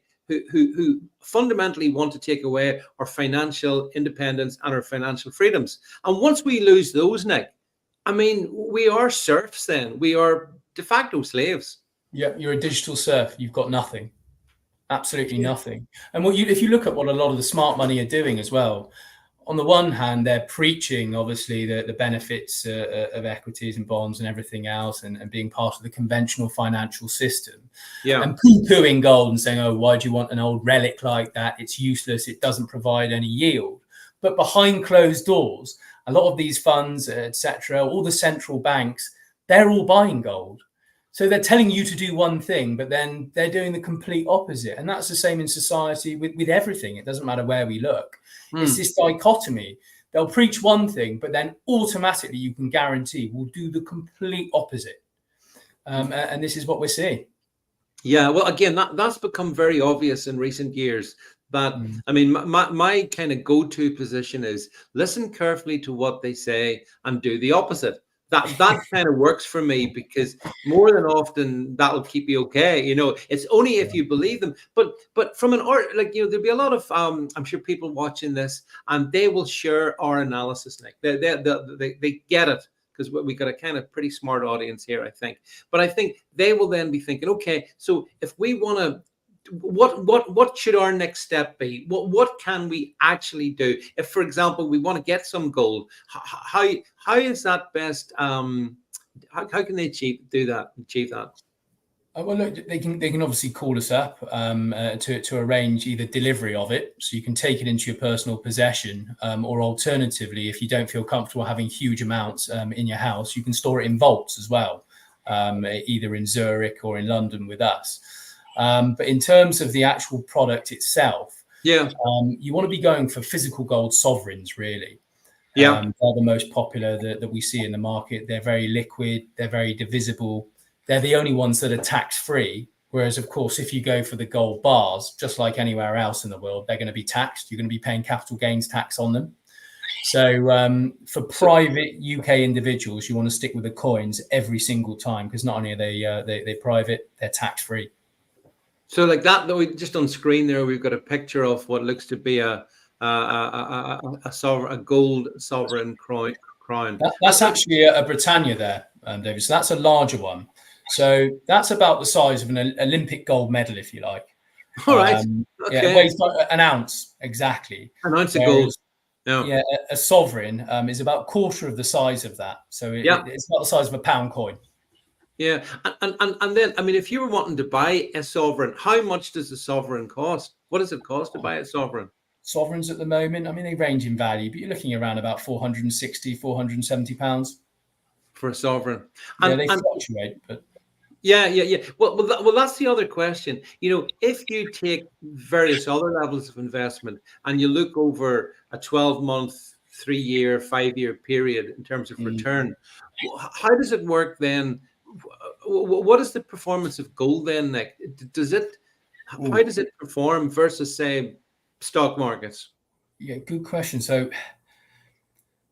who fundamentally want to take away our financial independence and our financial freedoms. And once we lose those, Nick, I mean, we are serfs. Then we are de facto slaves. Yeah, you're a digital serf. You've got nothing, absolutely nothing. And if you look at what a lot of the smart money are doing as well, on the one hand, they're preaching, obviously, the benefits of equities and bonds and everything else, and being part of the conventional financial system. Yeah. And poo-pooing gold and saying, oh, why do you want an old relic like that? It's useless. It doesn't provide any yield. But behind closed doors, a lot of these funds, etc., all the central banks, they're all buying gold. So they're telling you to do one thing, but then they're doing the complete opposite. And that's the same in society with everything. It doesn't matter where we look. It's this dichotomy. They'll preach one thing, but then automatically you can guarantee will do the complete opposite. And this is what we're seeing. Yeah, well, again, that's become very obvious in recent years. But I mean, my kind of go-to position is listen carefully to what they say and do the opposite. That kind of works for me, because more than often that'll keep you okay. It's only if you believe them. But from an art, there'll be a lot of I'm sure people watching this, and they will share our analysis, Nick. They get it, because we got a kind of pretty smart audience here, I think. But I think they will then be thinking, okay, so if we want to, what should our next step be? What can we actually do? If, for example, we want to get some gold, how is that best? How can they achieve that? Well, look, they can obviously call us up to arrange either delivery of it, so you can take it into your personal possession, or alternatively, if you don't feel comfortable having huge amounts in your house, you can store it in vaults as well, either in Zurich or in London with us. But in terms of the actual product itself, you want to be going for physical gold sovereigns, really. They're the most popular that we see in the market. They're very liquid. They're very divisible. They're the only ones that are tax-free. Whereas, of course, if you go for the gold bars, just like anywhere else in the world, they're going to be taxed. You're going to be paying capital gains tax on them. So for private UK individuals, you want to stick with the coins every single time, because not only are they private, they're tax-free. So like that, though, just on screen there, we've got a picture of what looks to be a gold sovereign crown. That's actually a Britannia there, David. So that's a larger one. So that's about the size of an Olympic gold medal, if you like. All right. Okay. Yeah, it weighs an ounce exactly. An ounce of gold. Yeah, a sovereign is about a quarter of the size of that. So it's about the size of a pound coin. Yeah, and then, I mean, if you were wanting to buy a sovereign, how much does a sovereign cost? What does it cost to buy a sovereign? Sovereigns at the moment, I mean, they range in value, but you're looking around about £460, £470 for a sovereign. Yeah, they fluctuate, but yeah. Well, that's the other question. If you take various other levels of investment and you look over a 12-month, 3-year, 5-year period in terms of return, how does it work then? What is the performance of gold then, Nick? How does it perform versus, say, stock markets? Yeah, good question. So,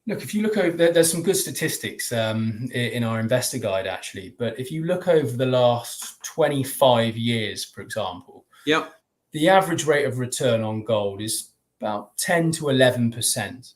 look, if you look over, there's some good statistics in our investor guide, actually. But if you look over the last 25 years, for example, the average rate of return on gold is about 10 to 11%.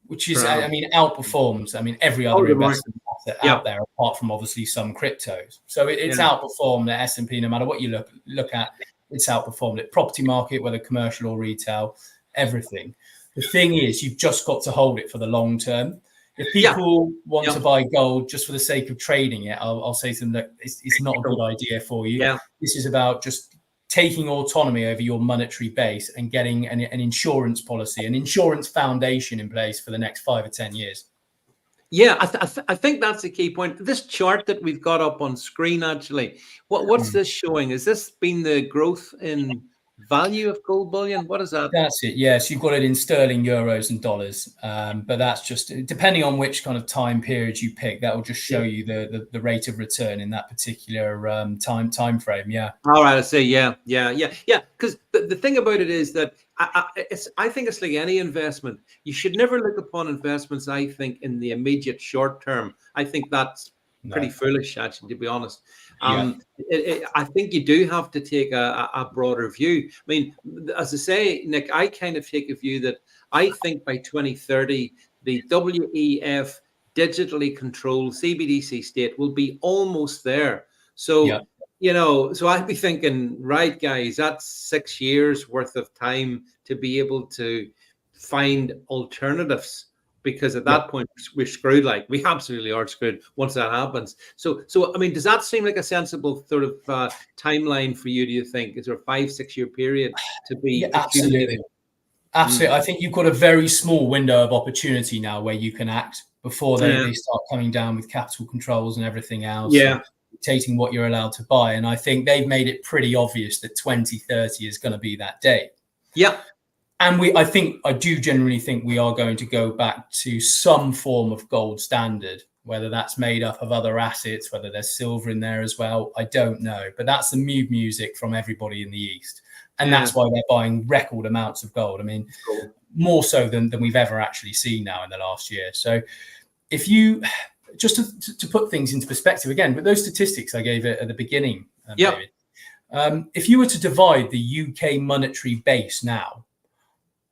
Which is, I mean, outperforms, every other investment asset out there, apart from obviously some cryptos. So it's outperformed the S&P, no matter what you look at, it's outperformed it. Property market, whether commercial or retail, everything. The thing is, you've just got to hold it for the long term. If people want to buy gold just for the sake of trading it, I'll say to them that it's not a good idea for you. This is about just taking autonomy over your monetary base and getting an insurance policy, an insurance foundation in place for the next 5 or 10 years. Yeah, I think that's the key point. This chart that we've got up on screen, actually, what's this showing? Is this been the growth in value of gold bullion? What is that? That's it. Yes, you've got it in sterling, euros, and dollars. But that's just depending on which kind of time period you pick. That will just show you the rate of return in that particular time frame. Yeah. All right, I see. Yeah. Because the thing about it is that I think it's like any investment. You should never look upon investments, I think, in the immediate short term. I think that's pretty foolish, actually, to be honest. I think you do have to take a broader view. I mean, as I say, Nick, I kind of take a view that I think by 2030, the WEF digitally controlled CBDC state will be almost there. So, so I'd be thinking, right, guys, that's 6 years worth of time to be able to find alternatives. Because at that point we're screwed. Like we absolutely are screwed once that happens. So I mean, does that seem like a sensible sort of timeline for you? Do you think is there a 5-6 year period to be absolutely? Absolutely. I think you've got a very small window of opportunity now where you can act before they start coming down with capital controls and everything else. Yeah. Dictating what you're allowed to buy. And I think they've made it pretty obvious that 2030 is going to be that date. Yeah. And I do generally think we are going to go back to some form of gold standard, whether that's made up of other assets, whether there's silver in there as well. I don't know, but that's the mood music from everybody in the East. And that's why they're buying record amounts of gold. I mean, more so than we've ever actually seen now in the last year. So if you, just to put things into perspective again, but those statistics I gave at the beginning, David, if you were to divide the UK monetary base now,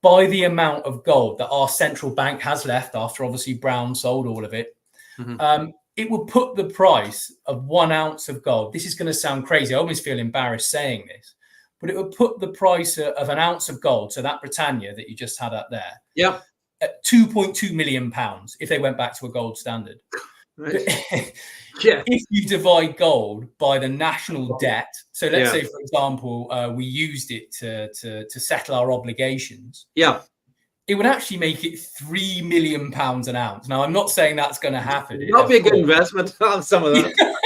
by the amount of gold that our central bank has left after obviously Brown sold all of it, it will put the price of 1 ounce of gold. This is going to sound crazy. I almost feel embarrassed saying this, but it would put the price of an ounce of gold, so that Britannia that you just had up there, at £2.2 million if they went back to a gold standard. Right. If you divide gold by the national debt, so let's say, for example, we used it to settle our obligations. It would actually make it £3 million an ounce. Now, I'm not saying that's going to happen. That'll be a good investment on some of that.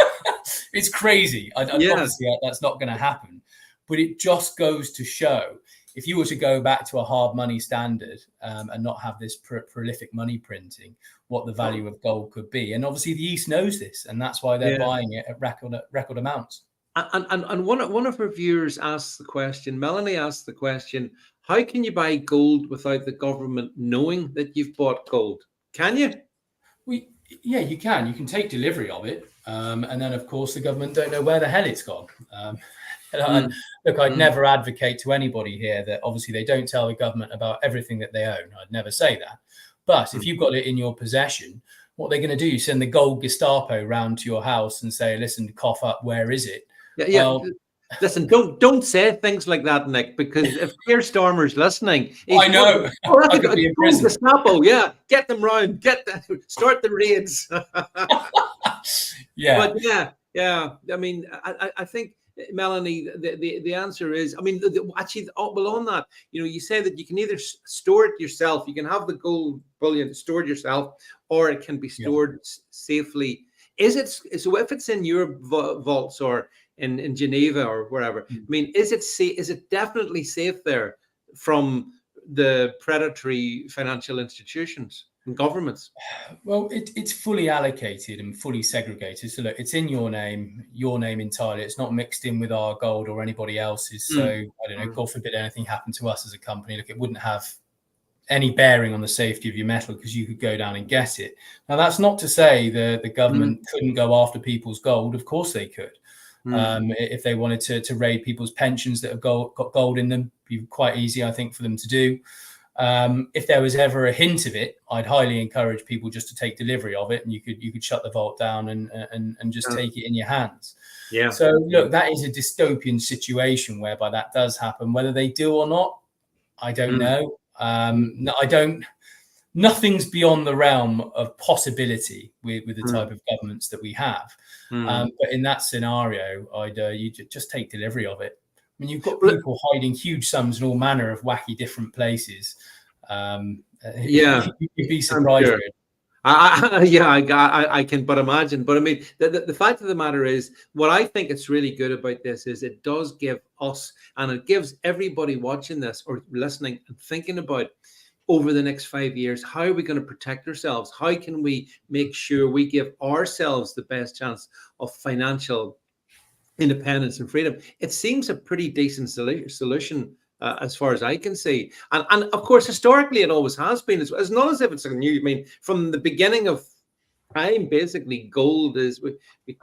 It's crazy. Obviously, that's not going to happen. But it just goes to show, if you were to go back to a hard money standard and not have this prolific money printing, what the value of gold could be. And obviously the East knows this, and that's why they're buying it at record amounts. And one of our viewers asked the question, Melanie asked the question, how can you buy gold without the government knowing that you've bought gold? Can you? Yeah, you can. You can take delivery of it. And then, of course, the government don't know where the hell it's gone. Look, I'd never advocate to anybody here that obviously they don't tell the government about everything that they own. I'd never say that. But if you've got it in your possession, what they're going to do, you send the gold Gestapo round to your house and say, listen, cough up, where is it? Well, listen, don't say things like that, Nick, because if Keir Starmer's listening, I know. I could be in prison. Gestapo, get them round, start the raids. But I mean, I think, Melanie, the answer is, I mean, on that, you say that you can either store it yourself, you can have the gold bullion stored yourself, or it can be stored safely. Is it so? If it's in your vaults or in Geneva or wherever, I mean, is it definitely safe there from the predatory financial institutions and governments? Well, it's fully allocated and fully segregated. So look, it's in your name entirely. It's not mixed in with our gold or anybody else's. So I don't know, God forbid anything happened to us as a company. Look, it wouldn't have any bearing on the safety of your metal because you could go down and get it. Now, that's not to say the government couldn't go after people's gold. Of course they could. If they wanted to raid people's pensions that have got gold in them, it'd be quite easy, I think, for them to do. If there was ever a hint of it, I'd highly encourage people just to take delivery of it, and you could shut the vault down and just take it in your hands. Yeah. So look, that is a dystopian situation whereby that does happen. Whether they do or not, I don't know. No, I don't. Nothing's beyond the realm of possibility with the type of governments that we have. But in that scenario, you just take delivery of it. I mean, you've got people hiding huge sums in all manner of wacky different places. You'd be surprised. I can but imagine. But I mean, the fact of the matter is, what I think it's really good about this is it does give us, and it gives everybody watching this or listening and thinking about over the next 5 years, how are we going to protect ourselves? How can we make sure we give ourselves the best chance of financial independence and freedom? It seems a pretty decent solution as far as I can see. And of course, historically, it always has been. It's not as if it's a new, I mean, from the beginning of time, basically, gold is,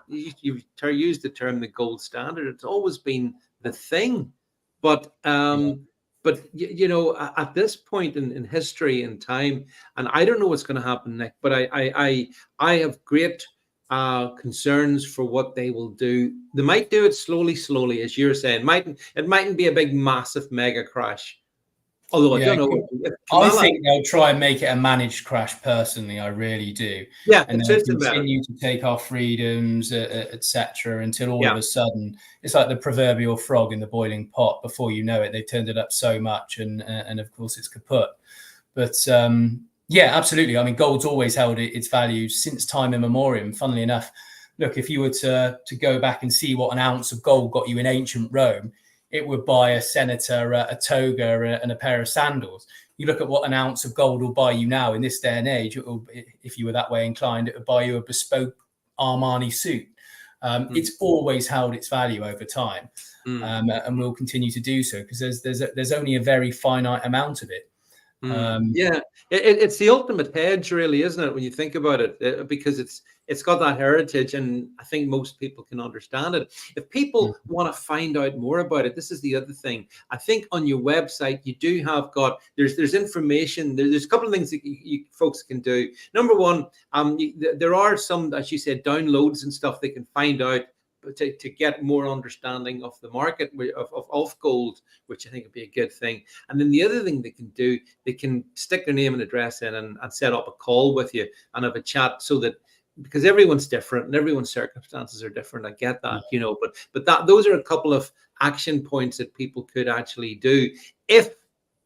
you've used the term the gold standard. It's always been the thing. But, at this point in history and time, and I don't know what's going to happen next, but I have great concerns for what they will do. They might do it slowly, as you're saying. It mightn't be a big, massive mega crash. Although I don't know. I think they'll try and make it a managed crash. Personally, I really do. Yeah, and they'll continue to take our freedoms, etc., until all of a sudden it's like the proverbial frog in the boiling pot. Before you know it, they've turned it up so much, and of course it's kaput. But yeah, absolutely. I mean, gold's always held its value since time immemorial. Funnily enough, look, if you were to go back and see what an ounce of gold got you in ancient Rome, it would buy a senator a toga and a pair of sandals. You look at what an ounce of gold will buy you now in this day and age. It will, if you were that way inclined, it would buy you a bespoke Armani suit. It's always held its value over time, and will continue to do so because there's only a very finite amount of it. It's the ultimate hedge, really, isn't it, when you think about it? Because it's got that heritage, and I think most people can understand it. If people want to find out more about it, this is the other thing. I think on your website you do have there's information. There's a couple of things that you folks can do. Number one, there are some, as you said, downloads and stuff they can find out to get more understanding of the market of gold, which I think would be a good thing. And then the other thing they can do, they can stick their name and address in and set up a call with you and have a chat, so that, because everyone's different and everyone's circumstances are different. I get that, but those are a couple of action points that people could actually do. If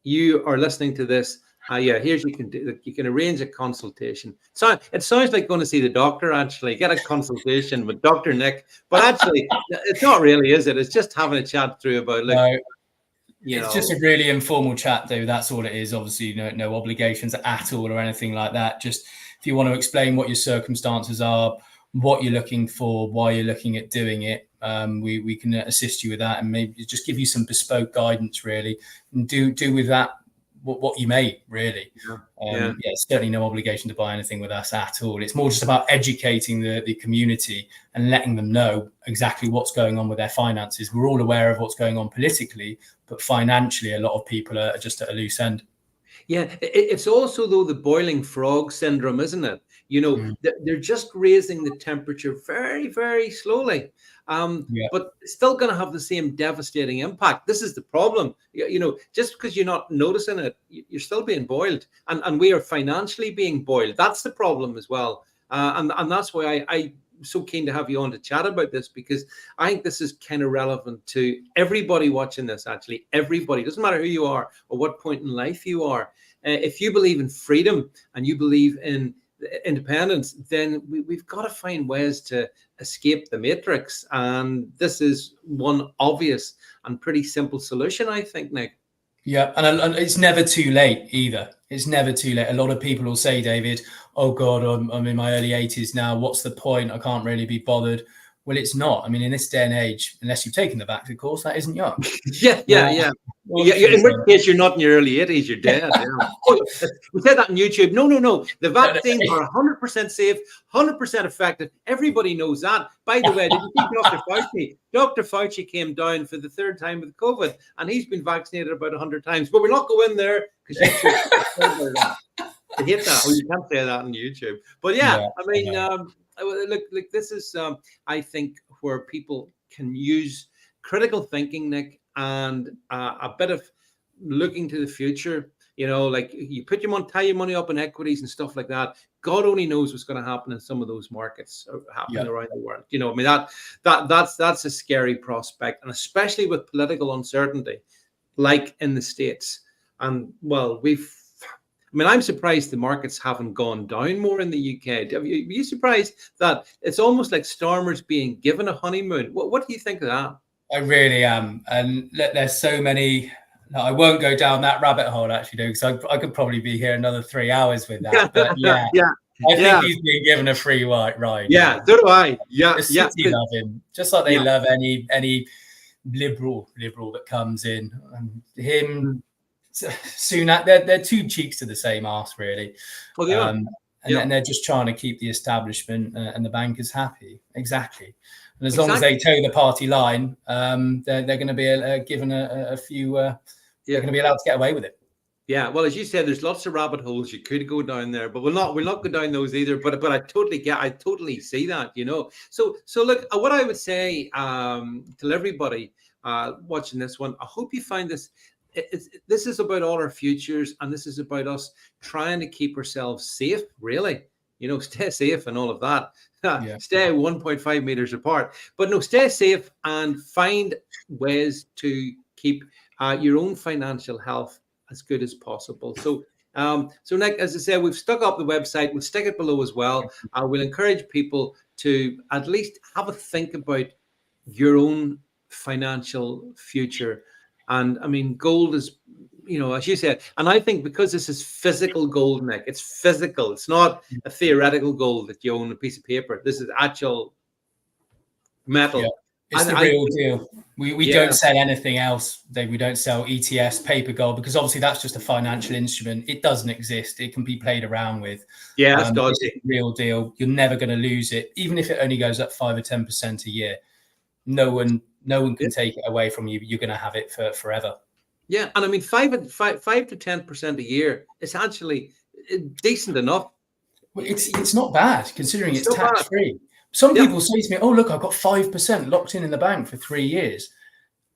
you are listening to this, you can arrange a consultation. So it sounds like going to see the doctor, actually get a consultation with Dr. Nick, but actually it's not really, is it? It's just having a chat through about it's just a really informal chat, though. That's all it is. Obviously, no obligations at all or anything like that. Just if you want to explain what your circumstances are, what you're looking for, why you're looking at doing it, we can assist you with that, and maybe just give you some bespoke guidance, really, and do with that what you may, really. Certainly no obligation to buy anything with us at all. It's more just about educating the community and letting them know exactly what's going on with their finances. We're all aware of what's going on politically, but financially a lot of people are just at a loose end. It's also, though, the boiling frog syndrome, isn't it? They're just raising the temperature very, very slowly. But it's still going to have the same devastating impact. This is the problem. Just because you're not noticing it, you're still being boiled, and we are financially being boiled. That's the problem as well. And that's why I'm so keen to have you on to chat about this, because I think this is kind of relevant to everybody watching this. Actually, everybody, doesn't matter who you are or what point in life you are. If you believe in freedom and you believe in independence, then we've got to find ways to escape the matrix, and this is one obvious and pretty simple solution, I think, Nick. And it's never too late either. It's never too late. A lot of people will say, David, oh God, I'm in my early 80s now, what's the point? I can't really be bothered. Well, it's not. I mean, in this day and age, unless you've taken the vaccine, of course, that isn't young. In which case, you're not in your early 80s, you're dead. We said that on YouTube. No. The vaccines are 100% safe, 100% effective. Everybody knows that. By the way, did you see Dr. Fauci? Dr. Fauci came down for the third time with COVID, and he's been vaccinated about 100 times. But we're not going there, because you hate that. Oh, you can't say that on YouTube. But look, this is, I think, where people can use critical thinking, Nick, and a bit of looking to the future. Like you tie your money up in equities and stuff like that. God only knows what's going to happen in some of those markets happening around the world. I mean, that's a scary prospect, and especially with political uncertainty, like in the States. And well, I mean, I'm surprised the markets haven't gone down more in the UK. Are you surprised that it's almost like Stormers being given a honeymoon? What do you think of that? I really am. And there's so many. No, I won't go down that rabbit hole, actually, because I could probably be here another 3 hours with that. But yeah, I think he's being given a free ride. Yeah, so do I. Yeah, the city love him, just like they love any liberal that comes in. And him, Sunak, they're two cheeks to the same arse, really. Well, they are. And they're just trying to keep the establishment and the bankers happy. Exactly. And as long as they toe the party line, they're going to be given a few. They're going to be allowed to get away with it. Yeah, well, as you said, there's lots of rabbit holes you could go down there, but we'll not go down those either. But I totally see that, you know. So look, what I would say to everybody watching this one, I hope you find this. This is about all our futures, and this is about us trying to keep ourselves safe. Really, you know, stay safe and all of that. Stay 1.5 meters apart, but no, stay safe and find ways to keep your own financial health as good as possible. So Nick, as I said, we've stuck up the website. We'll stick it below as well. We'll encourage people to at least have a think about your own financial future. And I mean, gold is, you know, as you said, and I think because this is physical gold, Nick, it's physical. It's not a theoretical gold that you own a piece of paper. This is actual metal. Yeah. It's the real deal. We don't sell anything else, Dave. We don't sell ETS, paper gold, because obviously that's just a financial instrument. It doesn't exist. It can be played around with. Yeah, that's dodgy. It's the real deal. You're never going to lose it, even if it only goes up 5 or 10% a year. No one can take it away from you. You're going to have it for forever. Yeah, and I mean 5 to 10% a year is actually decent enough. Well, it's not bad considering it's tax free. Some people say to me, "Oh, look, I've got 5% locked in the bank for 3 years,"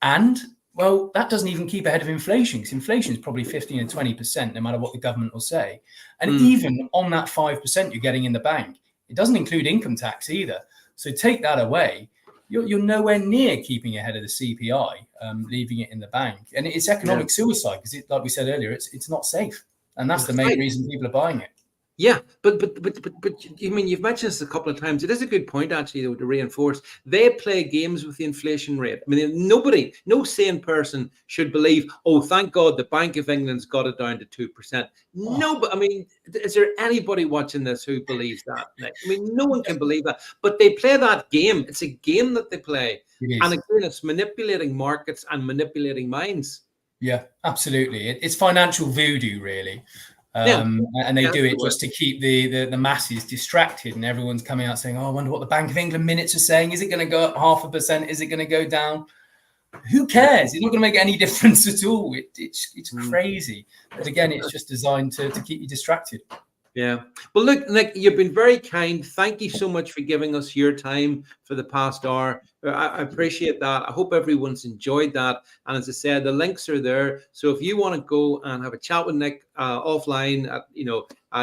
and well, that doesn't even keep ahead of inflation, because inflation is probably 15 and 20%, no matter what the government will say. And even on that 5% you're getting in the bank, it doesn't include income tax either. So take that away. You're nowhere near keeping ahead of the CPI, leaving it in the bank. And it's economic suicide, because like we said earlier, it's not safe. And that's the main reason people are buying it. Yeah, but I mean, you've mentioned this a couple of times. It is a good point, actually, though, to reinforce. They play games with the inflation rate. I mean, no sane person should believe, oh, thank God the Bank of England's got it down to 2%. No, but I mean, is there anybody watching this who believes that, Nick? I mean, no one can believe that. But they play that game. It's a game that they play. And again, it's manipulating markets and manipulating minds. Yeah, absolutely. It's financial voodoo, really. And they do it just to keep the masses distracted, and everyone's coming out saying, "Oh, I wonder what the Bank of England minutes are saying. Is it going to go up 0.5%? Is it going to go down?" Who cares? It's not going to make any difference at all. It's crazy. But again, it's just designed to keep you distracted. Yeah. Well, look, Nick, you've been very kind. Thank you so much for giving us your time for the past hour. I appreciate that. I hope everyone's enjoyed that. And as I said, the links are there. So if you want to go and have a chat with Nick offline,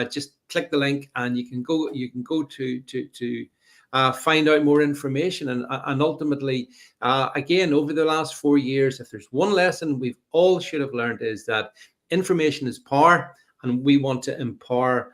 just click the link and you can go to find out more information. And ultimately, again, over the last 4 years, if there's one lesson we've all should have learned, is that information is power, and we want to empower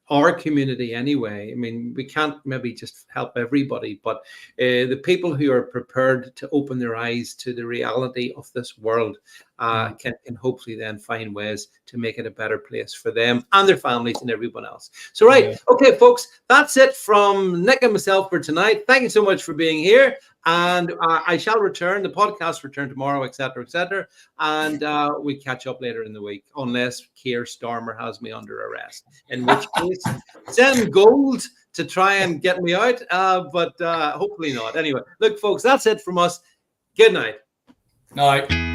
our community anyway. I mean, we can't maybe just help everybody, but the people who are prepared to open their eyes to the reality of this world can hopefully then find ways to make it a better place for them and their families and everyone else. So, okay, folks, that's it from Nick and myself for tonight. Thank you so much for being here. And I shall return, the podcast return tomorrow, etc. And we catch up later in the week, unless Keir Starmer has me under arrest, in which case send gold to try and get me out, but hopefully not. Anyway, look, folks, that's it from us. Good night. Night.